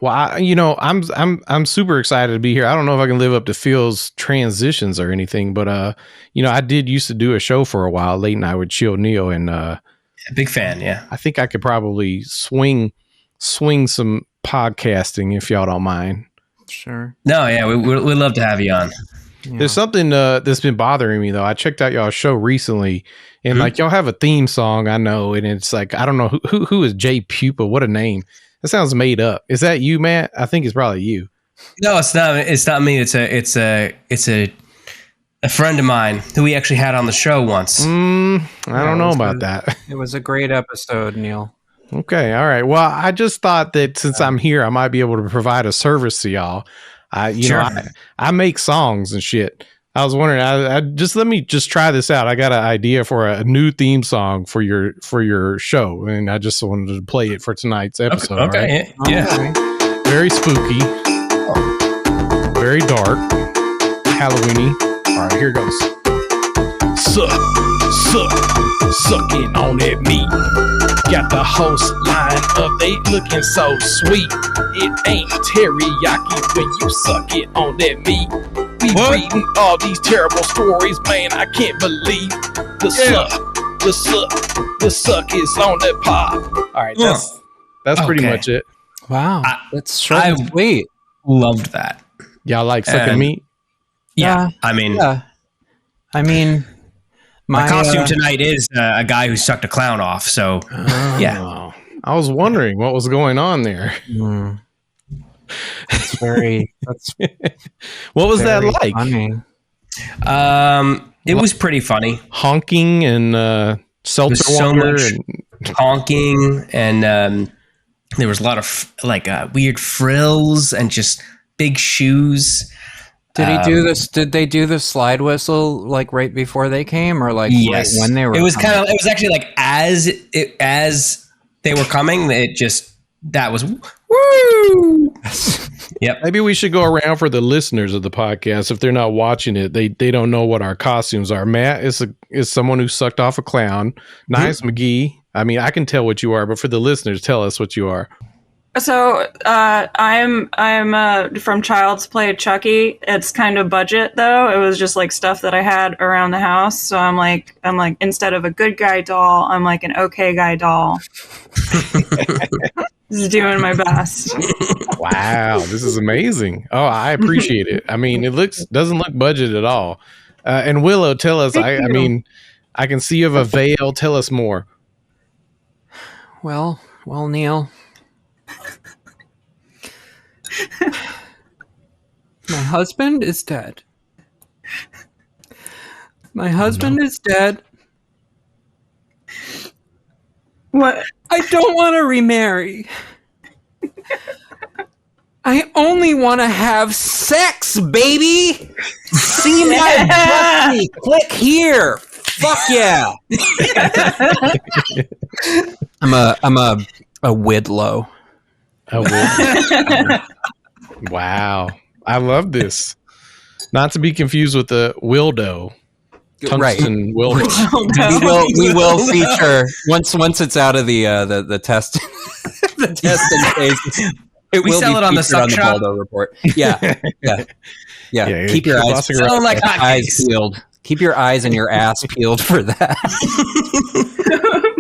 Well, I'm super excited to be here. I don't know if I can live up to Phil's transitions or anything, but I did used to do a show for a while, Late Night with Chill Neil, and big fan. Yeah, I think I could probably swing some podcasting if y'all don't mind. Sure. No, yeah, we'd love to have you on. Yeah. There's something that's been bothering me though. I checked out y'all's show recently, and like y'all have a theme song, I know, and it's like I don't know who is Jay Pupa. What a name! That sounds made up. Is that you, Matt? I think it's probably you. No, it's not. It's not me. It's a friend of mine who we actually had on the show once. I don't know about that. It was a great episode, Neil. Okay, all right. Well, I just thought that since I'm here, I might be able to provide a service to y'all. I make songs and shit. I was wondering, let me try this out. I got an idea for a new theme song for your show, and I just wanted to play it for tonight's episode. Okay, right? Yeah. Very spooky, very dark, Halloweeny. All right, here goes. Sucking on that meat. Got the host line up, they looking so sweet. It ain't teriyaki when you suck it on that meat. We reading all these terrible stories, man. I can't believe the suck is on the pop. All right, that's pretty much it. Wow, that's short and sweet. Loved that. Y'all like sucking meat? Yeah, I mean, my costume tonight is a guy who sucked a clown off. So yeah, I was wondering what was going on there. That's very. What was that like? Funny. It was pretty funny. Honking and seltzer water and honking, and there was a lot of weird frills and just big shoes. Did he do this? Did they do the slide whistle like right before they came, or like yes. right when they were? It was kind of. It was actually like as they were coming. That was woo. Yep. Maybe we should go around for the listeners of the podcast. If they're not watching it, they don't know what our costumes are. Matt is someone who sucked off a clown. Nice McGee. I mean, I can tell what you are, but for the listeners, tell us what you are. So I'm from Child's Play Chucky. It's kind of budget though. It was just like stuff that I had around the house. So I'm like instead of a good guy doll, I'm like an okay guy doll. Just doing my best. Wow, this is amazing. Oh, I appreciate it. I mean, doesn't look budget at all. And Willow, tell us. I mean, I can see you have a veil. Tell us more. Well, Neil. My husband is dead. My husband is dead. What? I don't want to remarry. I only want to have sex, baby. See my pussy. Click here. Fuck yeah. I'm a Widlow. Wow. I love this. Not to be confused with the Wildo. Tungsten Wildo. We will feature once it's out of the test the testing phase. We sell it on the Succ shop. Baldo report. Yeah. Keep your eyes peeled. Keep your eyes and your ass peeled for that.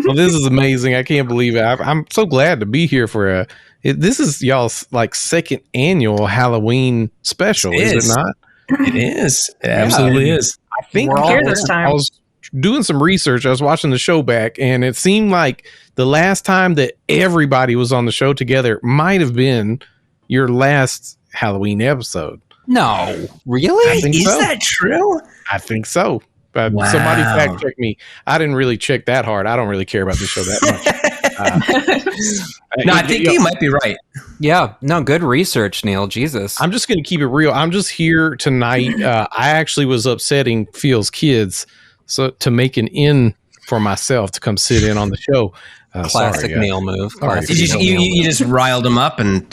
Well, this is amazing. I can't believe it. I'm so glad to be here for this is y'all's like second annual Halloween special, is it not? It is. It absolutely is. I think we're here this time. I was doing some research. I was watching the show back, and it seemed like the last time that everybody was on the show together might have been your last Halloween episode. No, really? Is that true? I think so. But somebody fact check me. I didn't really check that hard. I don't really care about the show that much. No, I think you might be right. Yeah. No, good research, Neil. Jesus. I'm just going to keep it real. I'm just here tonight. I actually was upsetting Phil's kids to make an in for myself to come sit in on the show. Classic Neil move. Did you just riled them up and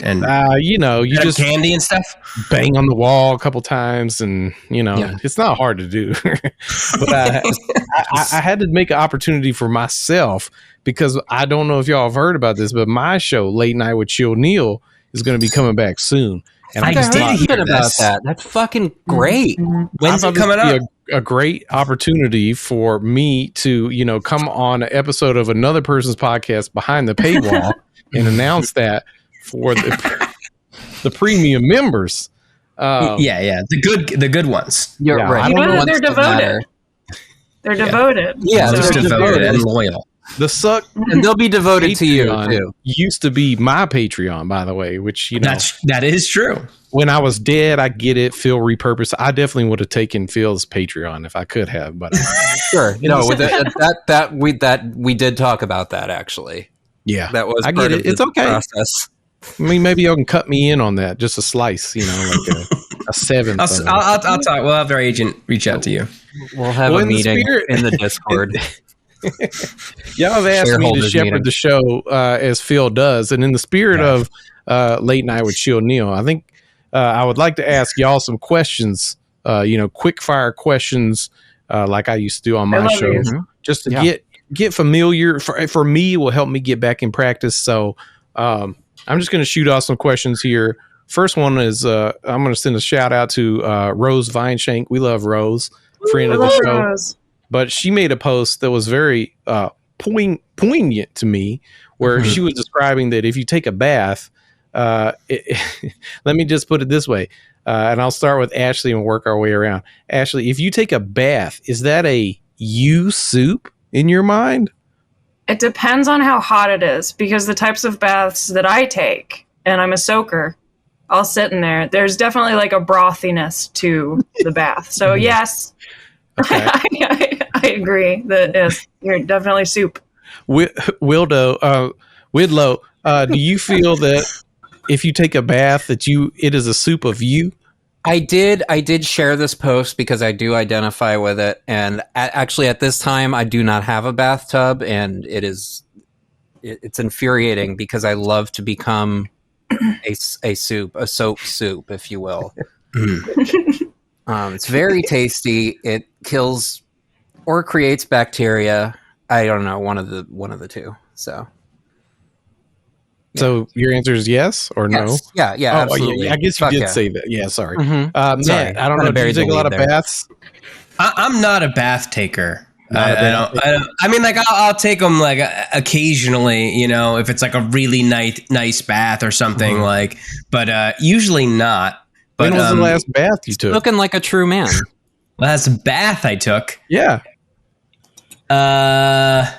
you just candy and stuff, bang on the wall a couple times, and it's not hard to do. But I had to make an opportunity for myself because I don't know if y'all have heard about this, but my show, Late Night with Chill Neil, is going to be coming back soon. And I did hear about this. that. That's fucking great. When's it coming up? A great opportunity for me to, come on an episode of another person's podcast behind the paywall and announce that for the premium members. The good ones. You're right. You know that they're devoted. They're devoted. Yeah, They're they're devoted and loyal. The Succ and they'll be devoted to you Patreon too. used to be my Patreon, by the way, which that is true. When I was dead, I get it. Phil repurposed. I definitely would have taken Phil's Patreon if I could have, but sure. No, we did talk about that actually. Yeah, that was. I get it. It's okay. Process. I mean, maybe y'all can cut me in on that, just a slice, like a seventh. I'll talk. We'll have our agent reach out to you. We'll have a meeting in the Discord. Y'all have asked me to shepherd the show as Phil does, and in the spirit of Late Night with Chill Neil, I think I would like to ask y'all some questions. Quick fire questions, like I used to do on my show, just to get familiar. For me, it will help me get back in practice. So I'm just going to shoot off some questions here. First one is I'm going to send a shout out to Rose Vineshank. We love Rose, friend of the show. Rose. But she made a post that was very poignant to me, where she was describing that if you take a bath, let me just put it this way, and I'll start with Ashley and work our way around. Ashley, if you take a bath, is that a you soup in your mind? It depends on how hot it is, because the types of baths that I take, and I'm a soaker, I'll sit in there. There's definitely like a brothiness to the bath. So yes, okay. I agree that you're definitely soup. Widlow, do you feel that if you take a bath that it is a soup of you? I did share this post because I do identify with it, and actually at this time I do not have a bathtub, and it's infuriating because I love to become a soap soup, if you will. It's very tasty. It kills or creates bacteria. I don't know, one of the two. So your answer is yes or no? Yes. Yeah, absolutely. I guess you did say that. Yeah, sorry. Mm-hmm. Matt, I don't know. Do you take a lot of baths? I'm not a bath taker. I mean, like I'll take them like occasionally, if it's like a really nice bath or something but usually not. But, when was the last bath you took? Looking like a true man. Last bath I took. Yeah. I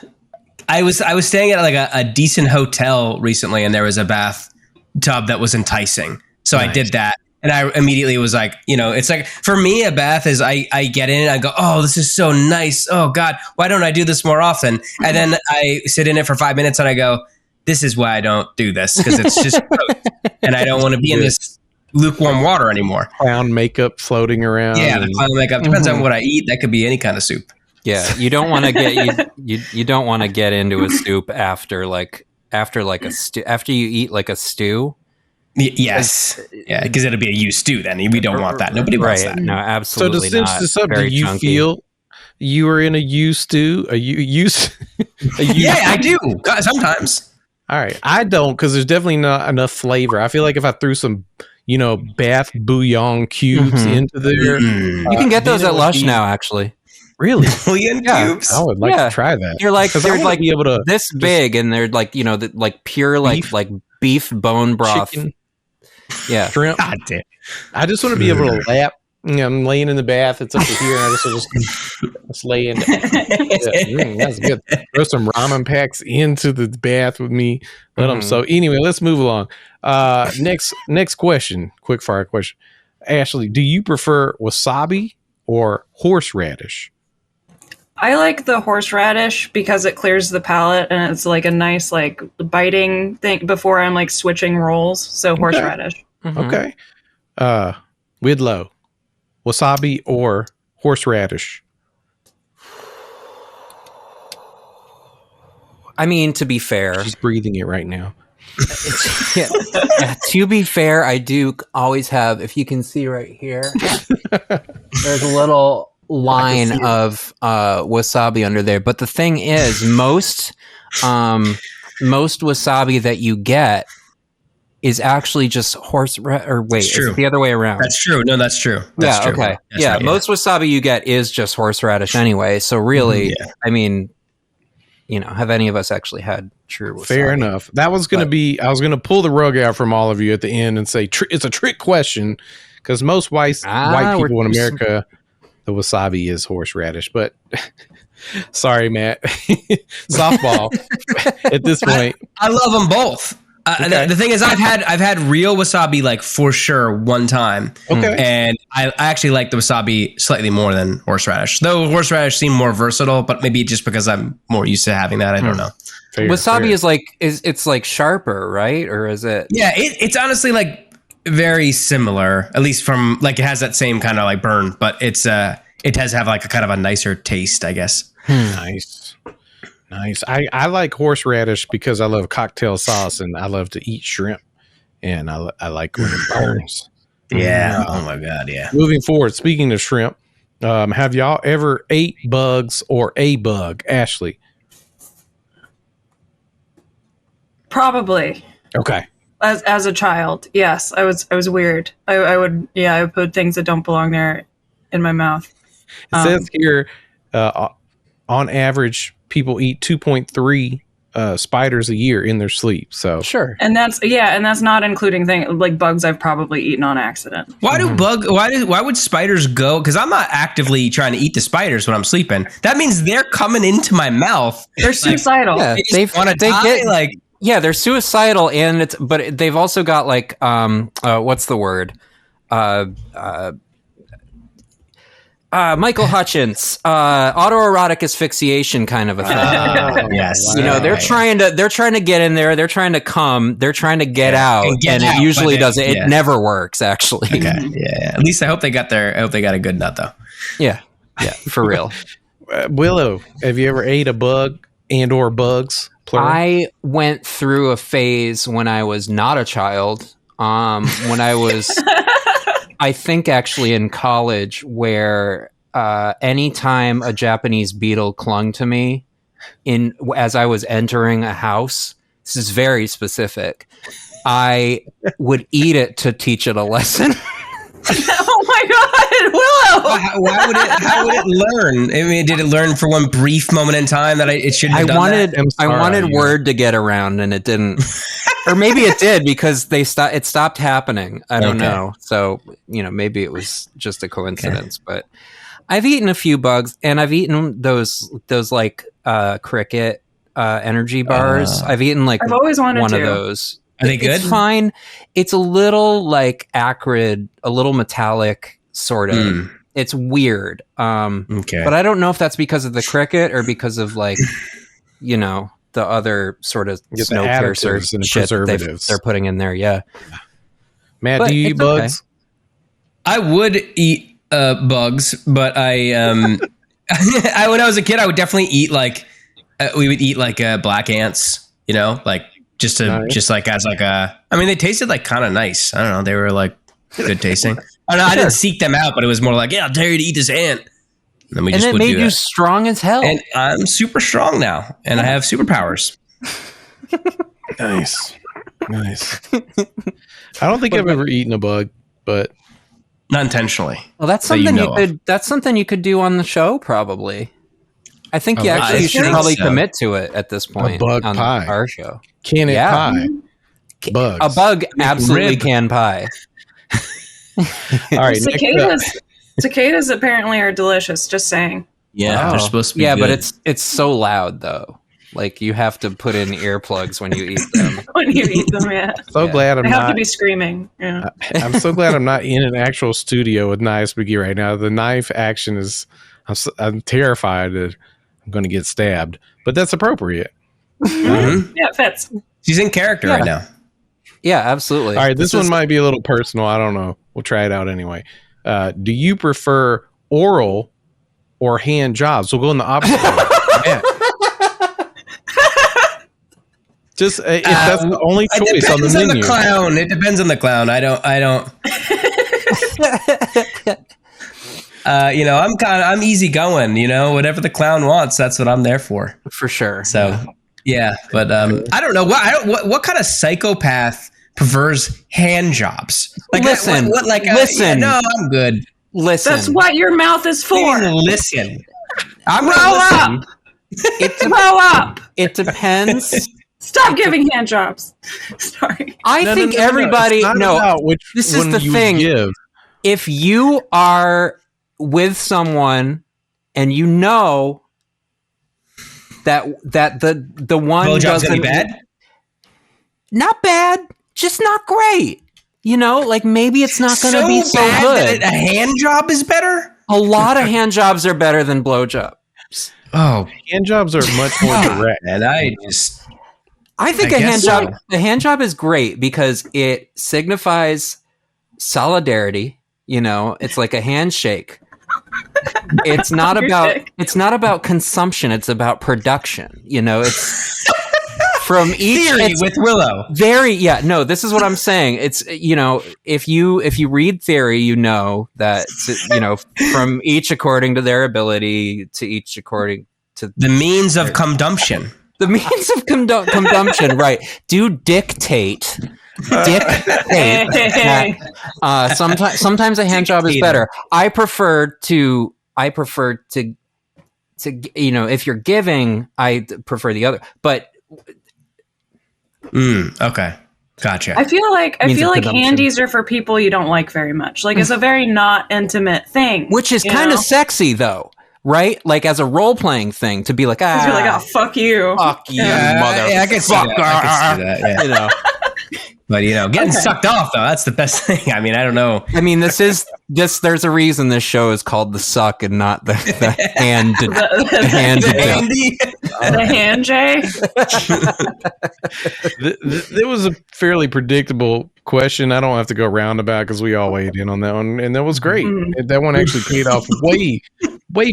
was staying at like a decent hotel recently, and there was a bathtub that was enticing. So nice. I did that. And I immediately was like, it's like, for me, a bath is I get in and I go, oh, this is so nice. Oh, God, why don't I do this more often? And then I sit in it for 5 minutes and I go, this is why I don't do this, because it's just gross. And I don't want to be in this lukewarm water anymore. Clown makeup floating around. Yeah, the clown makeup. Depends on what I eat. That could be any kind of soup. Yeah, you don't want to get you don't want to get into a soup after a stew. After you eat like a stew. Yes, yeah, because it'll be a you stew. Then we don't want that. Nobody wants that. No, absolutely so not. So do you feel you were in a you stew? Yeah, I do sometimes. All right, I don't, because there's definitely not enough flavor. I feel like if I threw some, bath bouillon cubes into there, you can get those at Lush now. Actually, really, bouillon cubes. I would like to try that. They're like be able to this big, and they're like like pure like beef bone broth. Chicken. Yeah, shrimp. God damn. I just want to be able to lap. I'm laying in the bath. It's up to here, and I just lay in. That's good. Throw some ramen packs into the bath with me. Let them. So anyway, let's move along. Next question. Quick fire question. Ashley, do you prefer wasabi or horseradish? I like the horseradish because it clears the palate and it's like a nice like biting thing before I'm like switching roles. So horseradish. Okay. Widlow, wasabi or horseradish? I mean, to be fair, she's breathing it right now. To be fair, I do always have, if you can see right here, there's a little line of wasabi under there. But the thing is, most wasabi that you get is actually just it's true. the other way around. That's true. No, that's true. That's true. Okay. That's right, most wasabi you get is just horseradish anyway. So really, I mean, have any of us actually had true wasabi? Fair enough. That was going to be, I was going to pull the rug out from all of you at the end and say, it's a trick question, because most white people in America, the wasabi is horseradish. But sorry, Matt. Softball at this point. I love them both. Okay. The thing is, I've had real wasabi like for sure one time. Okay. And I actually like the wasabi slightly more than horseradish. Though horseradish seemed more versatile, but maybe just because I'm more used to having that. I don't know. Wasabi is like it's like sharper, right? Or is it? Yeah, it's honestly like very similar, at least from like it has that same kind of like burn, but it does have like a kind of a nicer taste, I guess. Nice. I like horseradish because I love cocktail sauce and I love to eat shrimp, and I like when it burns. Yeah. Oh my God. Yeah. Moving forward, speaking of shrimp, have y'all ever ate bugs or a bug, Ashley? Probably. Okay. As a child, yes, I was weird. I would put things that don't belong there in my mouth. It says here, on average, people eat 2.3 spiders a year in their sleep. So sure, and that's not including things like bugs I've probably eaten on accident. Why would spiders go? Because I'm not actively trying to eat the spiders when I'm sleeping. That means they're coming into my mouth. They're suicidal. Yeah, they're suicidal, but they've also got like what's the word? Michael Hutchins, autoerotic asphyxiation kind of a thing. Yes, they're trying to get in there. They're trying to come. They're trying to get out, and it usually doesn't. It never works, actually. Okay. Yeah. At least I hope they got a good nut though. Yeah. For real. Willow, have you ever ate a bug or bugs? Plural? I went through a phase when I was not a child. When I was. I think actually in college where anytime a Japanese beetle clung to me as I was entering a house, this is very specific, I would eat it to teach it a lesson. Oh my God, Willow! How would it learn? I mean, did it learn for one brief moment in time that it shouldn't have done that? I wanted word to get around, and it didn't. Or maybe it did because it stopped happening. I don't know. So, maybe it was just a coincidence. Okay. But I've eaten a few bugs, and I've eaten those like cricket energy bars. I've eaten like I've always wanted one to. of those. Are they good? It's fine. It's a little like acrid, a little metallic sort of. It's weird. But I don't know if that's because of the cricket or because of like, the other sort of snowpiercer and shit preservatives they're putting in there. Yeah. Matt, do you eat bugs? Okay. I would eat bugs, but when I was a kid, I would definitely eat we would eat black ants, like just like as like they tasted like kind of nice. I don't know. They were like good tasting. I don't know. I didn't seek them out, but it was more like, yeah, I'll dare you to eat this ant. And it made you strong as hell. And I'm super strong now, and I have superpowers. Nice. I don't think I've ever eaten a bug, but not intentionally. Well, that's something that's something you could do on the show, probably. I think you should probably commit to it at this point. A bug on pie. Our show. Can it pie? Bugs. A bug absolutely can pie. All right. Cicadas apparently are delicious. Just saying. Yeah, they're supposed to be. Yeah, good. but it's so loud though. Like you have to put in earplugs when you eat them. Glad I'm I not. have to be screaming. Yeah. I'm so glad I'm not in an actual studio with knives McGee right now. The knife action is. I'm terrified that I'm going to get stabbed, but that's appropriate. Mm-hmm. Yeah, it fits. She's in character right now. Yeah, absolutely. All right, this one might be a little personal. I don't know. We'll try it out anyway. Do you prefer oral or hand jobs? We'll go in the opposite way. Just if that's the only choice on the menu. It depends on the clown. I don't. I'm easygoing. Whatever the clown wants, that's what I'm there for. For sure. So yeah, but I don't know what kind of psychopath prefers hand jobs. Like, listen, listen. No, I'm good. Listen. That's what your mouth is for. Listen. I'm Grow up. Grow up. It depends. Stop giving hand jobs. Sorry. I think everybody. This is the thing. If you are with someone and you know that the one blowjob's gonna be bad, not bad, just not great. You know, like maybe it's not going to be so good. A hand job is better. A lot of hand jobs are better than blowjobs. Oh, hand jobs are much more direct. And I think a hand job is great because it signifies solidarity. You know, it's like a handshake. It's not about consumption. It's about production. You know, it's from each theory with Willow. This is what I'm saying. It's, you know, if you read theory, you know that, you know, from each according to their ability to each according to the means of consumption. The means of consumption, right? Do dictate. Sometimes a hand job is better. I prefer to you know, if you're giving, I prefer the other. But okay, gotcha. I feel like handies are for people you don't like very much. Like, it's a very not intimate thing, which is kind of sexy though. Right? Like as a role-playing thing to be like, you're like, oh, fuck you. Fuck you, motherfucker. Yeah, I can see that. Yeah. You know. But, you know, getting sucked off, though, that's the best thing. I mean, I don't know. I mean, there's a reason this show is called The Suck and not the hand. The hand J. There was a fairly predictable question. I don't have to go roundabout because we all weighed in on that one. And that was great. Mm-hmm. That one actually paid off way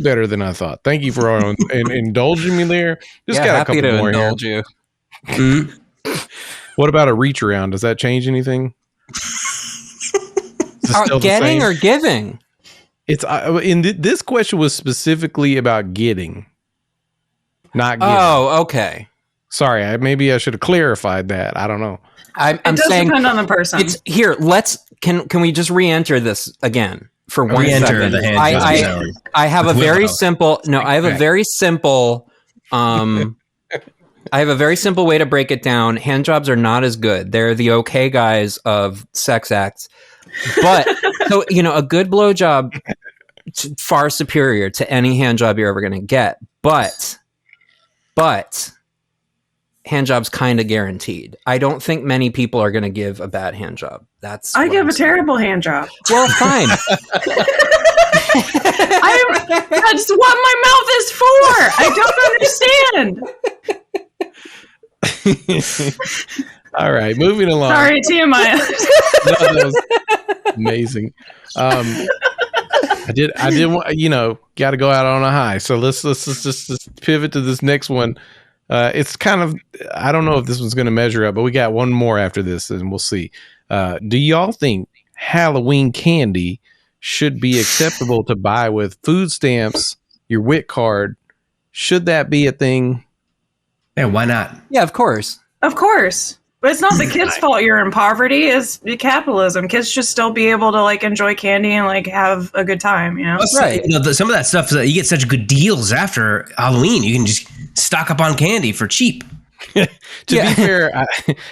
better than I thought. Thank you for indulging me there. Just got a couple more indulge here. You. What about a reach around? Does that change anything? Getting or giving? It's this question was specifically about getting, not giving. Oh, okay. Sorry, maybe I should have clarified that. I don't know. I'm it does saying depend on the person. It's here. Can we just re-enter this again for 1 second? The hand I have a very simple. No, I have a very simple. I have a very simple way to break it down. Hand jobs are not as good. They're the okay guys of sex acts. But, so, you know, a good blowjob far superior to any hand job you're ever going to get. But hand job's kind of guaranteed. I don't think many people are going to give a bad hand job. I give a terrible hand job. Well, fine. That's what my mouth is for. I don't understand. All right, moving along. Sorry, TMI. That was amazing. I did you know, got to go out on a high. So let's just pivot to this next one. It's kind of, I don't know if this one's going to measure up, but we got one more after this, and we'll see. Do y'all think Halloween candy should be acceptable to buy with food stamps, your WIC card? Should that be a thing? Yeah, why not? Yeah, of course. Of course. But it's not the kids' fault you're in poverty. It's capitalism. Kids should still be able to like enjoy candy and like have a good time, you know? Right. You know, some of that stuff, you get such good deals after Halloween. You can just stock up on candy for cheap. To be fair,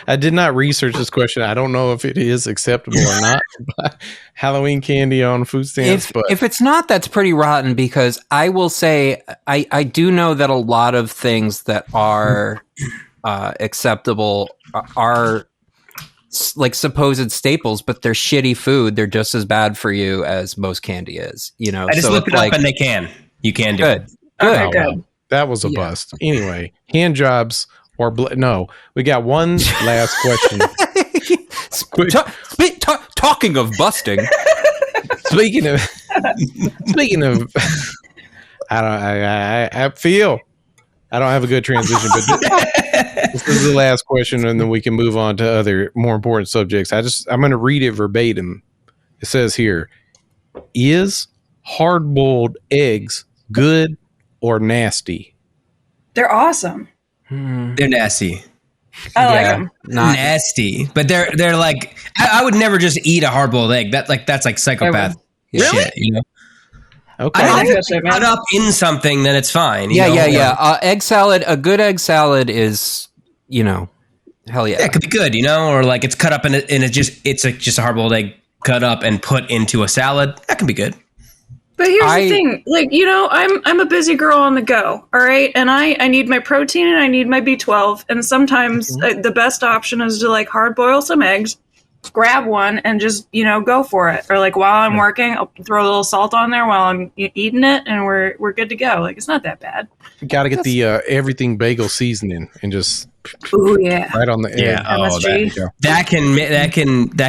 I did not research this question. I don't know if it is acceptable or not. But Halloween candy on food stamps. If it's not, that's pretty rotten, because I will say I do know that a lot of things that are acceptable are like supposed staples, but they're shitty food. They're just as bad for you as most candy is. You know, I just looked it up, and you can do it. Good. Okay, good. Wow. That was a bust. Anyway, hand jobs. No, we got one last question. Talking of busting. Speaking of, I feel I don't have a good transition, but this is the last question, and then we can move on to other more important subjects. I'm going to read it verbatim. It says here: is hard-boiled eggs good or nasty? They're awesome. They're nasty. I like them. Not nasty, but they're like I would never just eat a hard boiled egg. That's like psychopath shit. You know. Okay. I think if it's cut up in something, then it's fine. Yeah. Egg salad. A good egg salad is, hell yeah. Yeah, it could be good, or like it's cut up and it's like just a hard boiled egg cut up and put into a salad. That can be good. But here's the thing, like, I'm a busy girl on the go, all right? And I need my protein and I need my B12. And sometimes the best option is to like hard boil some eggs, grab one and just, go for it. Or like while I'm working, I'll throw a little salt on there while I'm eating it and we're good to go. Like, it's not that bad. You got to get the everything bagel seasoning and just right on the egg. Yeah, that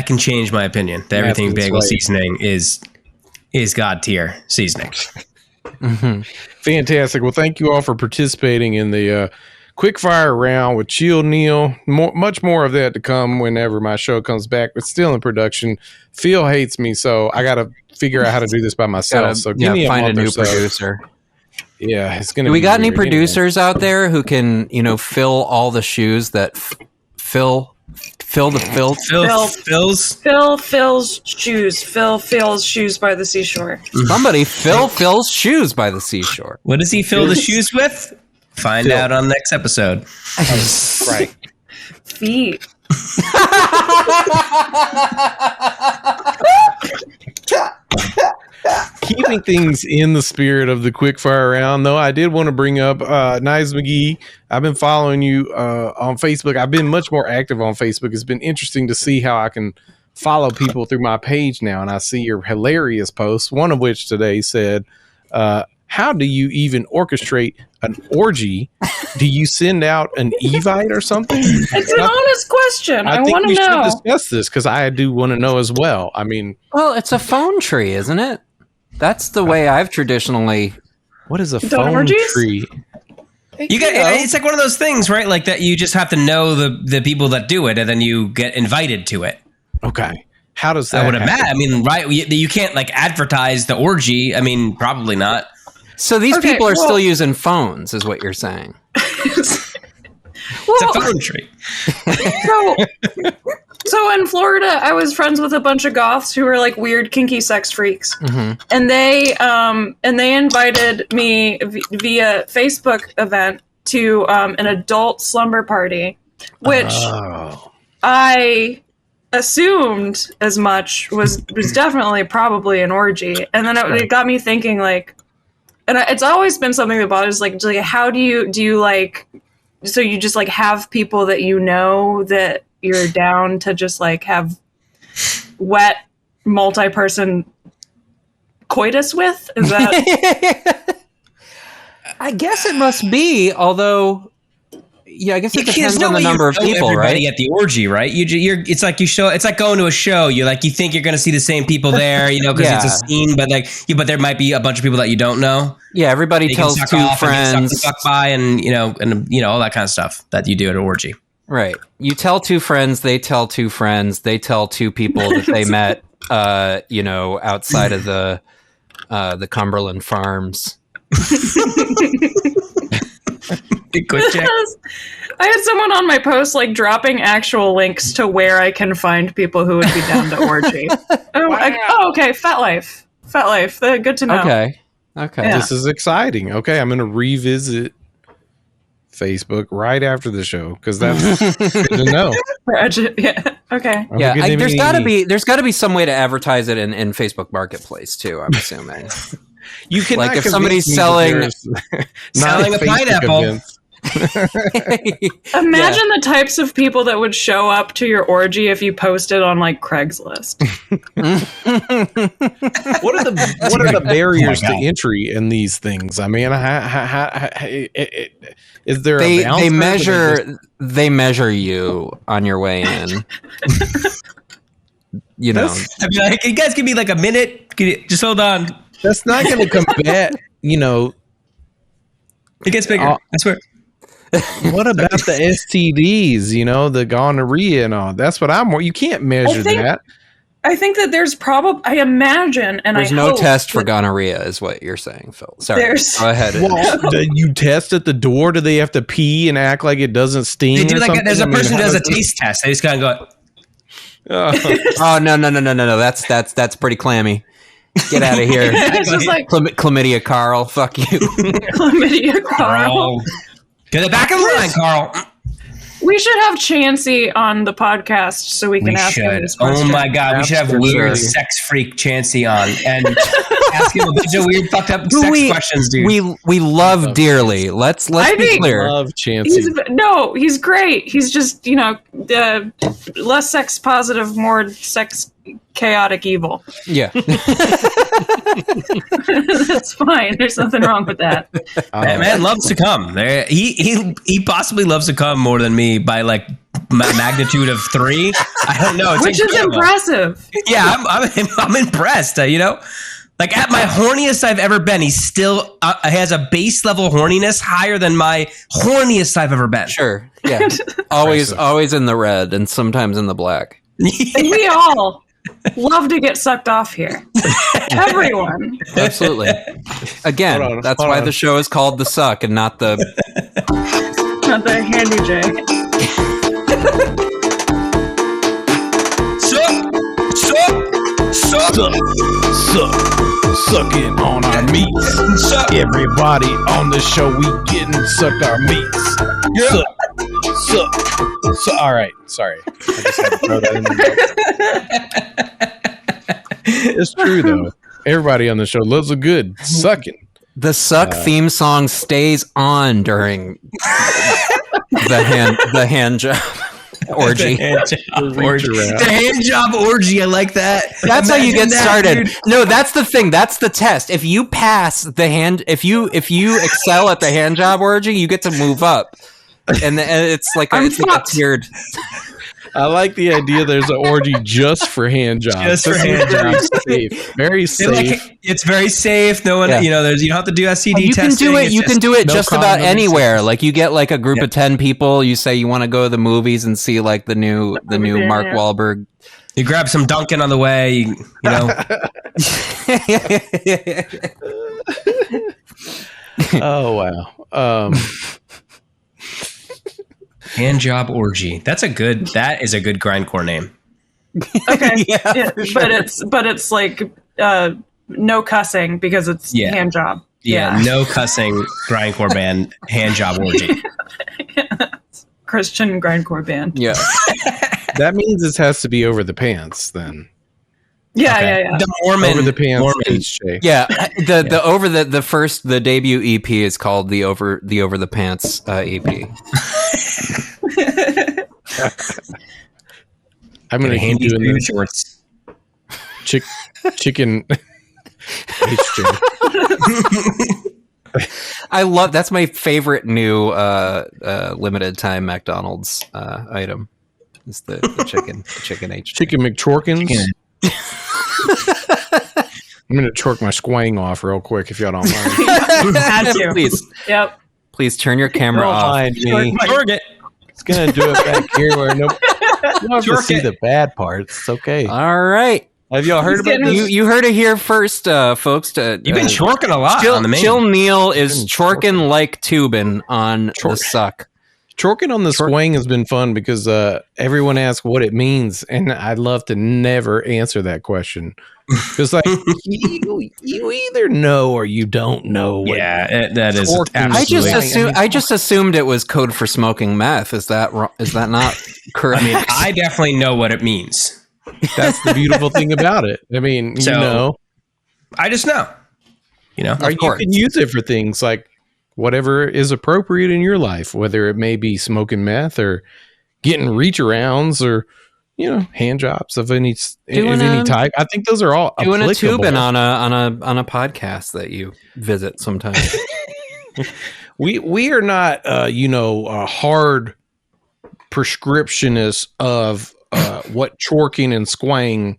can change my opinion. The everything bagel seasoning is God tier seasoning. Fantastic. Well, thank you all for participating in the quickfire round with Chill Neil. Much more of that to come whenever my show comes back, but still in production. Phil hates me, so I got to figure out how to do this by myself. So give me find a new producer. Yeah, it's gonna. Do we got any producers out there who can, fill all the shoes that fill the Phil's shoes. Phil fills shoes by the seashore. Somebody fills shoes by the seashore. What does he fill the shoes with? Find out on next episode. Right. Feet. Keeping things in the spirit of the quickfire round, though, I did want to bring up Knives McGee. I've been following you on Facebook. I've been much more active on Facebook. It's been interesting to see how I can follow people through my page now, and I see your hilarious posts, one of which today said, how do you even orchestrate an orgy? Do you send out an Evite or something? It's an honest question. I want to know. I think we should discuss this because I do want to know as well. I mean, well, it's a phone tree, isn't it? That's the way I've traditionally. What is a phone tree? It's like one of those things, right? Like that you just have to know the people that do it, and then you get invited to it. Okay. How does that? I would imagine. I mean, right? You can't like advertise the orgy. I mean, probably not. So these people are still using phones, is what you're saying. It's a phone tree. So in Florida, I was friends with a bunch of goths who were like weird, kinky sex freaks, and they invited me via Facebook event to an adult slumber party, which I assumed as much was definitely probably an orgy, and then it got me thinking like. And it's always been something that bothers, like how do you like, so you just like have people that that you're down to just like have wet multi-person coitus with? Is that? I guess it must be, although, yeah, I guess it depends on the number of people, right? At the orgy, right? It's like it's like going to a show. You think you're going to see the same people there, because it's a scene, but but there might be a bunch of people that you don't know. Yeah, everybody tells two friends, and suck by, and all that kind of stuff that you do at an orgy. Right. You tell two friends, they tell two friends, they tell two people that they met, outside of the Cumberland Farms. I had someone on my post like dropping actual links to where I can find people who would be down to orgy. Okay, FetLife. Good to know. Okay. Yeah. This is exciting. Okay, I'm going to revisit Facebook right after the show because that's good to know. Yeah. Okay. Yeah. There's got to be some way to advertise it in Facebook Marketplace too. I'm assuming. You can like if somebody's selling a pineapple. Imagine the types of people that would show up to your orgy if you posted on like Craigslist. What are the barriers to entry in these things? I mean, is there a balance? They measure you on your way in. I'd be like, you guys give me like a minute. Just hold on. That's not going to combat, It gets bigger. I swear. What about the STDs, the gonorrhea and all? That's what you can't measure that. I think that there's probably, I imagine, and there's no test for gonorrhea, is what you're saying, Phil. Sorry, go ahead. Well, do you test at the door? Do they have to pee and act like it doesn't sting? They do or like something? there's a person who does a taste test. They just kind of go. Oh no! That's pretty clammy. Get out of here. It's just like chlamydia, Carl. Fuck you. chlamydia, Carl. Get it back in the line, Carl. We should have Chansey on the podcast so we can ask him this question. Oh my god, we should have weird sex freak Chansey on and ask him a bunch of weird fucked up sex questions, dude. We love dearly. Let's be clear. I love Chansey. He's great. He's just, less sex positive, more sex chaotic evil. Yeah. That's fine. There's nothing wrong with that. Man loves to come. He possibly loves to come more than me by like magnitude of 3. I don't know. It's Which is impressive. Yeah, I'm impressed. Like at my horniest I've ever been, he still has a base level horniness higher than my horniest I've ever been. Sure. Yeah. always in the red and sometimes in the black. And we all love to get sucked off here. Everyone. Absolutely. Again, that's why the show is called The Suck and not the Handy J. Sucking on our meats. Everybody on the show, we getting sucked our meats. Suck. All right, sorry. I just had to throw that in there. It's true though. Everybody on the show loves a good sucking. The Suck theme song stays on during the hand job orgy. The hand job orgy. I like that. That's how you get started. Dude. No, that's the thing. That's the test. If you pass the hand, if you excel at the hand job orgy, you get to move up. And it's like a tiered. I like the idea. There's an orgy just for hand jobs. Just for hand jobs. Very safe. It's very safe. No one, you don't have to do STD you testing. You can do it just about anywhere. Like you get like a group of 10 people. You say you want to go to the movies and see like the new Mark Wahlberg. You grab some Dunkin' on the way. You know. Oh wow. Hand job orgy. That is a good grindcore name. Okay. Yeah, but it's like no cussing because it's hand job. Yeah, no cussing grindcore band hand job orgy. Christian grindcore band. Yeah. That means this has to be over the pants then. Yeah. The Mormon over the pants. Mormon. Yeah, the debut EP is called the over the pants EP. I'm gonna hand you the shorts. Chicken. I love that's my favorite new limited time McDonald's item. It's the chicken H. Chicken McChorkins. I'm gonna chork my sqwang off real quick if y'all don't mind. Please. Yep. Please turn your camera off. Mind me. Target. It's gonna do it back here where you don't have to see the bad parts. It's okay. All right. Have y'all heard about this? You heard it here first, folks. You've been chorking a lot on the main. Jill Neal is chorking like tubing on the Suck. Chorking on the sqwang has been fun because everyone asks what it means, and I'd love to never answer that question. Because like you either know or you don't know. That is. I just assumed it was code for smoking meth. Is that not correct? I mean, I definitely know what it means. That's the beautiful thing about it. I mean, I just know. Or you can use it for things like whatever is appropriate in your life, whether it may be smoking meth or getting reach arounds or hand jobs of any type. I think those are all doing applicable. a tubing on a podcast that you visit sometimes. we are not hard prescriptionists of what chorking and sqwang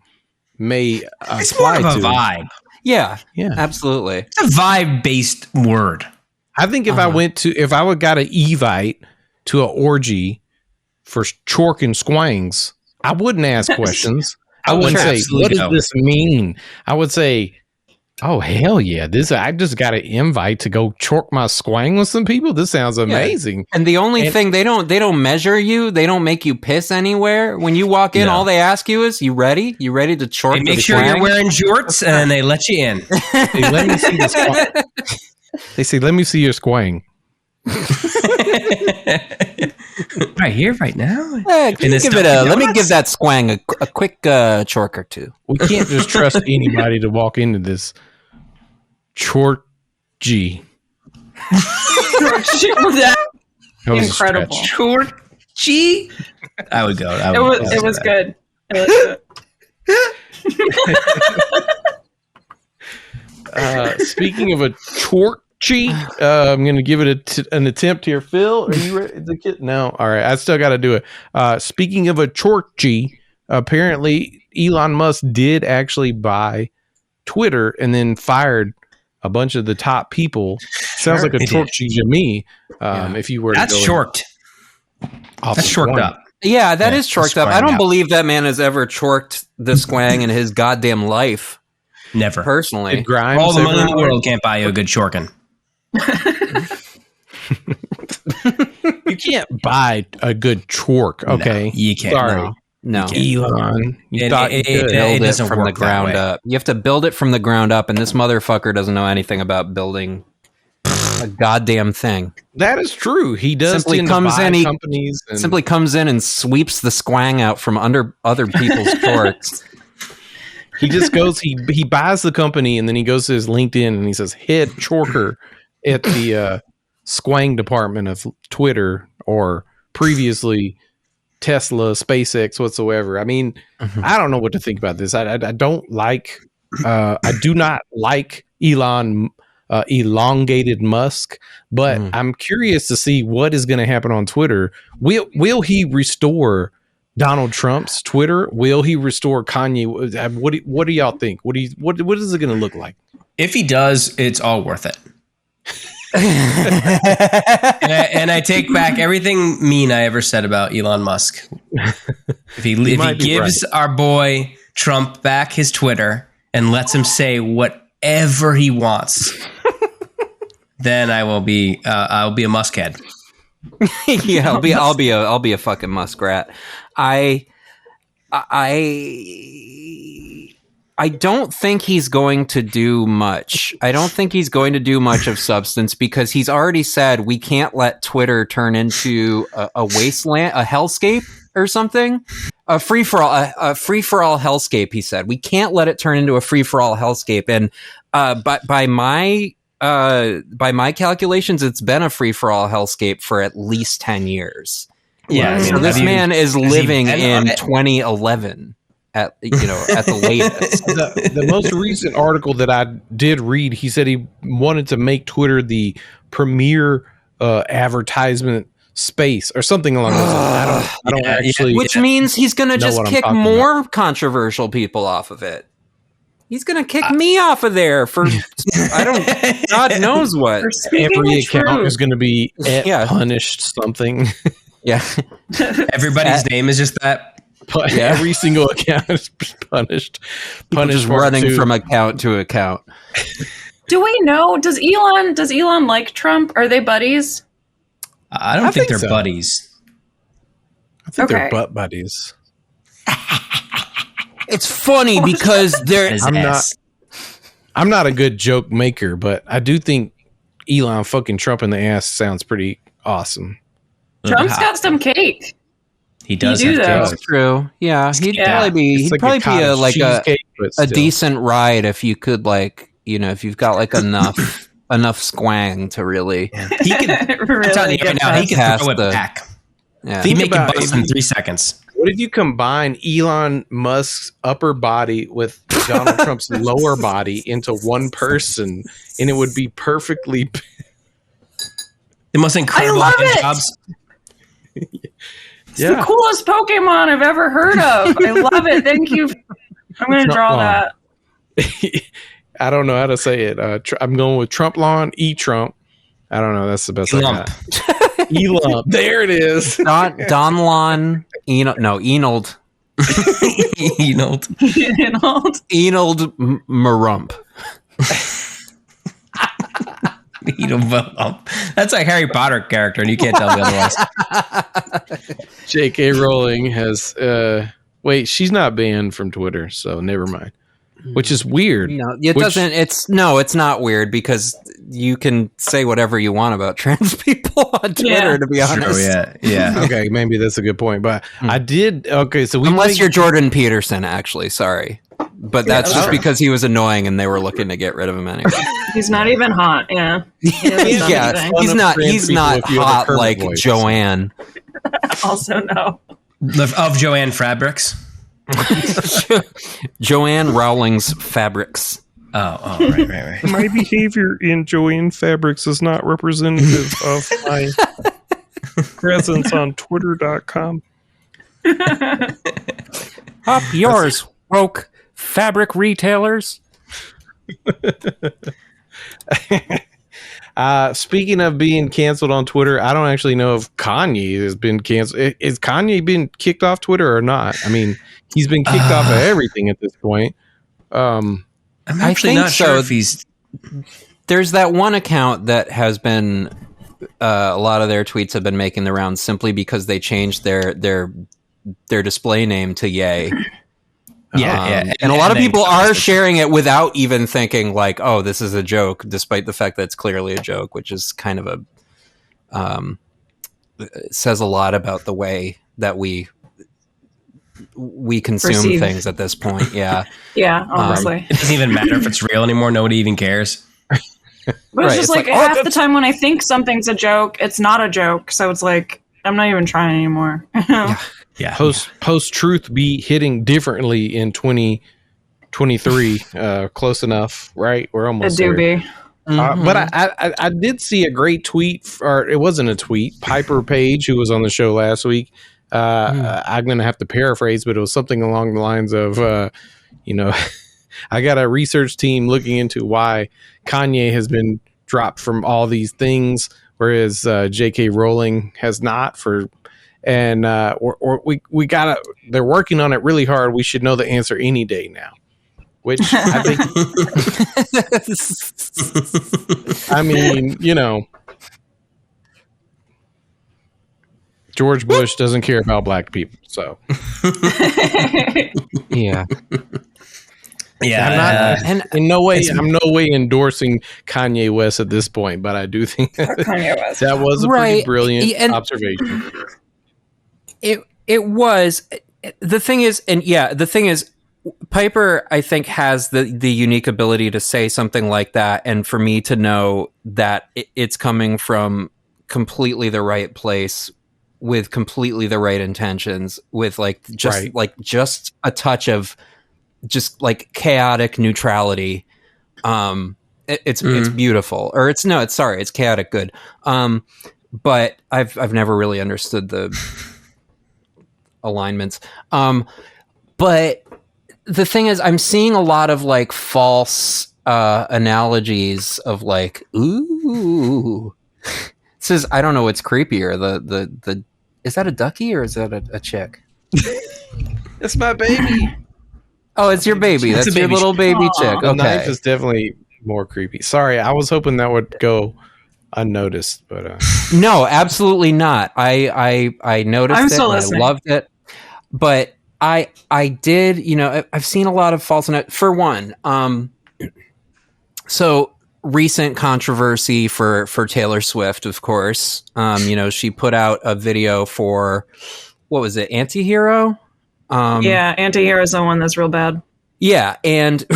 may it's apply more of a to. Vibe. Yeah, absolutely. It's a vibe-based word. I think if I would got an evite to an orgy for chork and sqwangs, I wouldn't ask questions. I would say, absolutely what does go. this mean? I would say, oh hell yeah! I just got an invite to go chork my sqwang with some people. This sounds amazing. And the only thing they don't measure you. They don't make you piss anywhere. When you walk in, all they ask you is, "You ready? You ready to chork?" They make sure you're wearing jorts, and they let you in. Hey, let me see the sqwang. They say, "Let me see your sqwang." Right here, right now. Let me give that sqwang a quick chork or two. We can't just trust anybody to walk into this chorgy. That was incredible. Chorky. I would go. It was good. It was good. Speaking of a chorky, I'm going to give it an attempt here. Phil, are you ready? The kid? No. All right. I still got to do it. Speaking of a chorky, apparently Elon Musk did actually buy Twitter and then fired a bunch of the top people. Sounds like a chorky to me. If you were that's chorked. That's chorked up. Yeah, that is chorked up. I don't believe that man has ever chorked the sqwang in his goddamn life. Never. Personally. All the money in the world can't buy you a good chorkin'. You can't buy a good chork, okay? No, you can't. Sorry. No. Elon. You thought you could build it from the ground up. You have to build it from the ground up, and this motherfucker doesn't know anything about building a goddamn thing. That is true. He does simply comes in and sweeps the sqwang out from under other people's chorks. He just goes, he buys the company, and then he goes to his LinkedIn and he says, head chorker at the sqwang department of Twitter, or previously Tesla, SpaceX, whatsoever. I mean, I don't know what to think about this. I don't like, I do not like elongated Musk, but I'm curious to see what is going to happen on Twitter. Will he restore Donald Trump's Twitter? Will he restore Kanye? What do y'all think? What is it going to look like? If he does, it's all worth it. and I take back everything mean I ever said about Elon Musk. If he gives our boy Trump back his Twitter and lets him say whatever he wants, then I'll be a muskhead. Yeah, I'll be a fucking muskrat. I don't think he's going to do much. I don't think he's going to do much of substance, because he's already said we can't let Twitter turn into a wasteland, a hellscape or something. A free for all hellscape, he said. We can't let it turn into a free for all hellscape. And by my calculations, it's been a free for all hellscape for at least 10 years. Yeah, so this man is living in 2011 at the latest. The most recent article that I did read, he said he wanted to make Twitter the premier advertisement space or something along those lines. I don't actually. Which means he's going to just kick more controversial people off of it. He's going to kick me off of there for God knows what. Every account is going to be punished something. Yeah. Everybody's name is just that. Every single account is punished. Just running from account to account. Do we know? Does Elon like Trump? Are they buddies? I don't think they're buddies. I think they're butt buddies. It's funny because I'm not a good joke maker, but I do think Elon fucking Trump in the ass sounds pretty awesome. Trump's got some cake. He does. That's true. Yeah, he'd probably be a decent ride if you could if you've got enough sqwang to really. He can. I'm telling you right now, he can throw it back. Yeah. He make it bust in 3 seconds. What if you combine Elon Musk's upper body with Donald Trump's lower body into one person, and it would be perfectly the most incredible jobs. It's the coolest Pokemon I've ever heard of. I love it. Thank you. I'm going to draw that. I don't know how to say it. I'm going with Trump-lon, E-Trump. I don't know. That's the best I got. E-Lump. There it is. Donlon. Enold. Enold. Enold Marump. That's a Harry Potter character, and you can't tell me otherwise. J.K. Rowling has. Wait, she's not banned from Twitter, so never mind. Which is weird. No, doesn't. It's not weird because you can say whatever you want about trans people on Twitter. To be honest, yeah. Okay, maybe that's a good point. But I did. Okay, so unless you're Jordan Peterson, actually, sorry, but that's just because he was annoying and they were looking to get rid of him anyway. He's not even hot. Yeah, he's not hot like Joanne. Also, no. Of Joanne Fabrics. Joanne Rowling's Fabrics. Oh, right. My behavior in Joanne Fabrics is not representative of my presence on Twitter.com. Up yours, woke fabric retailers. Speaking of being canceled on Twitter, I don't actually know if Kanye has been canceled. Is Kanye been kicked off Twitter or not? I mean, he's been kicked off of everything at this point. I'm actually not sure if he's. There's that one account that has been. A lot of their tweets have been making the rounds simply because they changed their display name to Yay. Yeah. And a lot of people are sharing it without even thinking like, oh, this is a joke, despite the fact that it's clearly a joke, which is kind of says a lot about the way that we consume things at this point. Yeah. Yeah, honestly. It doesn't even matter if it's real anymore. Nobody even cares. But it's just like half the time when I think something's a joke, it's not a joke. So it's like, I'm not even trying anymore. Yeah. Post-truth be hitting differently in 2023. Close enough, right? We're almost there. Be. But I did see a great tweet, or it wasn't a tweet. Piper Page, who was on the show last week, I'm going to have to paraphrase, but it was something along the lines of, I got a research team looking into why Kanye has been dropped from all these things, whereas J.K. Rowling has not. And we gotta. They're working on it really hard. We should know the answer any day now. Which I think. I mean, George Bush doesn't care about black people, so. Yeah. Yeah, I'm no way endorsing Kanye West at this point, but I do think that was a pretty brilliant observation. It was. The thing is, Piper, I think, has the unique ability to say something like that, and for me to know that it's coming from completely the right place with completely the right intentions, with just a touch of just like chaotic neutrality. It's beautiful, or it's chaotic good. But I've never really understood the alignments. But the thing is, I'm seeing a lot of like false analogies of like, ooh, this is, I don't know what's creepier. The is that a ducky or is that a chick? It's my baby. Oh, it's your baby. That's your little baby chick. Okay. The knife is definitely more creepy. Sorry, I was hoping that would go unnoticed, but no, absolutely not. I noticed it. I loved it, but I did. I've seen a lot of false. For one, so recent controversy for Taylor Swift, of course. She put out a video for what was it, Antihero? Antihero is the one that's real bad. Yeah, and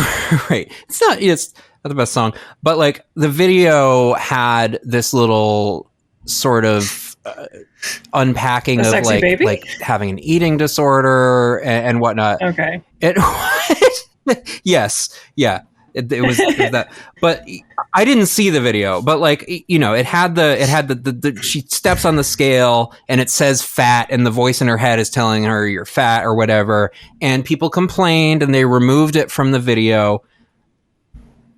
right, it's not the best song, but like the video had this little sort of unpacking of like having an eating disorder and whatnot. Okay. Yes, yeah. It was that, but I didn't see the video. But like, it had the she steps on the scale and it says fat, and the voice in her head is telling her you're fat or whatever. And people complained and they removed it from the video.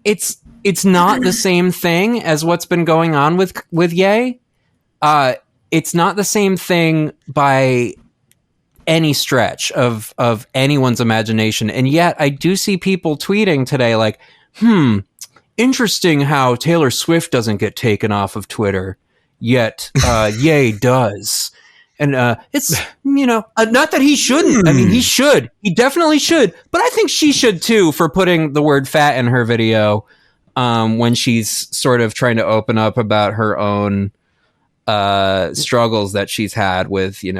It's not the same thing as what's been going on with Ye. It's not the same thing by any stretch of anyone's imagination. And yet I do see people tweeting today like, interesting how Taylor Swift doesn't get taken off of Twitter, yet Ye does. And it's, not that he shouldn't. I mean, he should. He definitely should. But I think she should too, for putting the word fat in her video when she's sort of trying to open up about her own struggles that she's had with, that's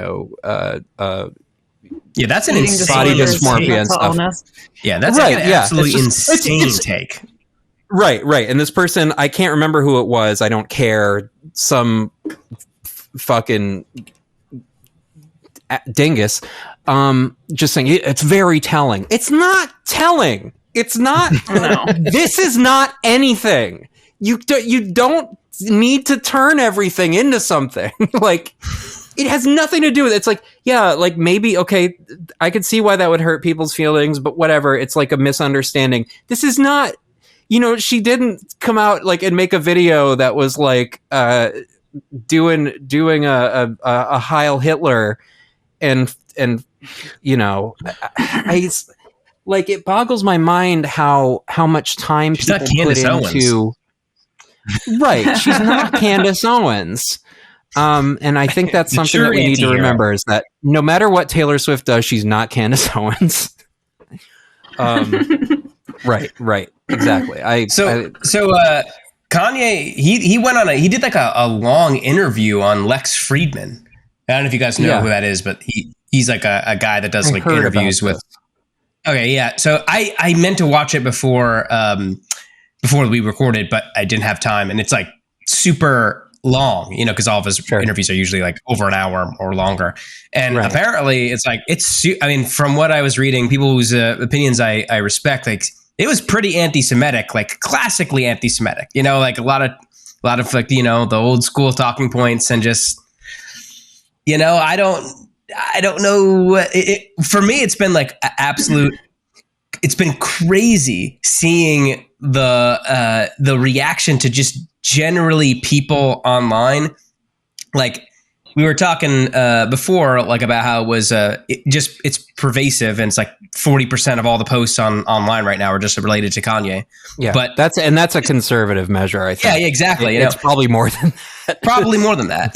an insane body dysmorphia and stuff. Yeah, that's like an absolutely insane take. Right. And this person, I can't remember who it was. I don't care. Some fucking dingus. Just saying it's very telling. It's not telling. It's not. No. This is not anything. You don't need to turn everything into something. Like, it has nothing to do with it. It's like, yeah, like maybe, okay, I could see why that would hurt people's feelings, but whatever. It's like a misunderstanding. This is not, she didn't come out like and make a video that was like doing a Heil Hitler and I like, it boggles my mind how much time she's people put into. Right, she's not Candace Owens. And I think that's something that we need to remember, is that no matter what Taylor Swift does, she's not Candace Owens. Right, exactly. Kanye, he went on he did like a long interview on Lex Friedman. I don't know if you guys know who that is, but he's like a guy that does like interviews with. Okay, yeah. So I meant to watch it before we recorded, but I didn't have time, and it's like super long, because all of his interviews are usually like over an hour or longer. And apparently it's like, from what I was reading, people whose opinions I respect, like, it was pretty anti-Semitic, like classically anti-Semitic, like a lot of like, the old school talking points, and just, I don't know. For me, it's been like it's been crazy seeing the reaction to just generally people online. Like, we were talking before, like, about how it was it's pervasive, and it's like 40% of all the posts online right now are just related to Kanye. Yeah, but that's a conservative measure, I think. Yeah, exactly. It's probably more than that. Probably more than that.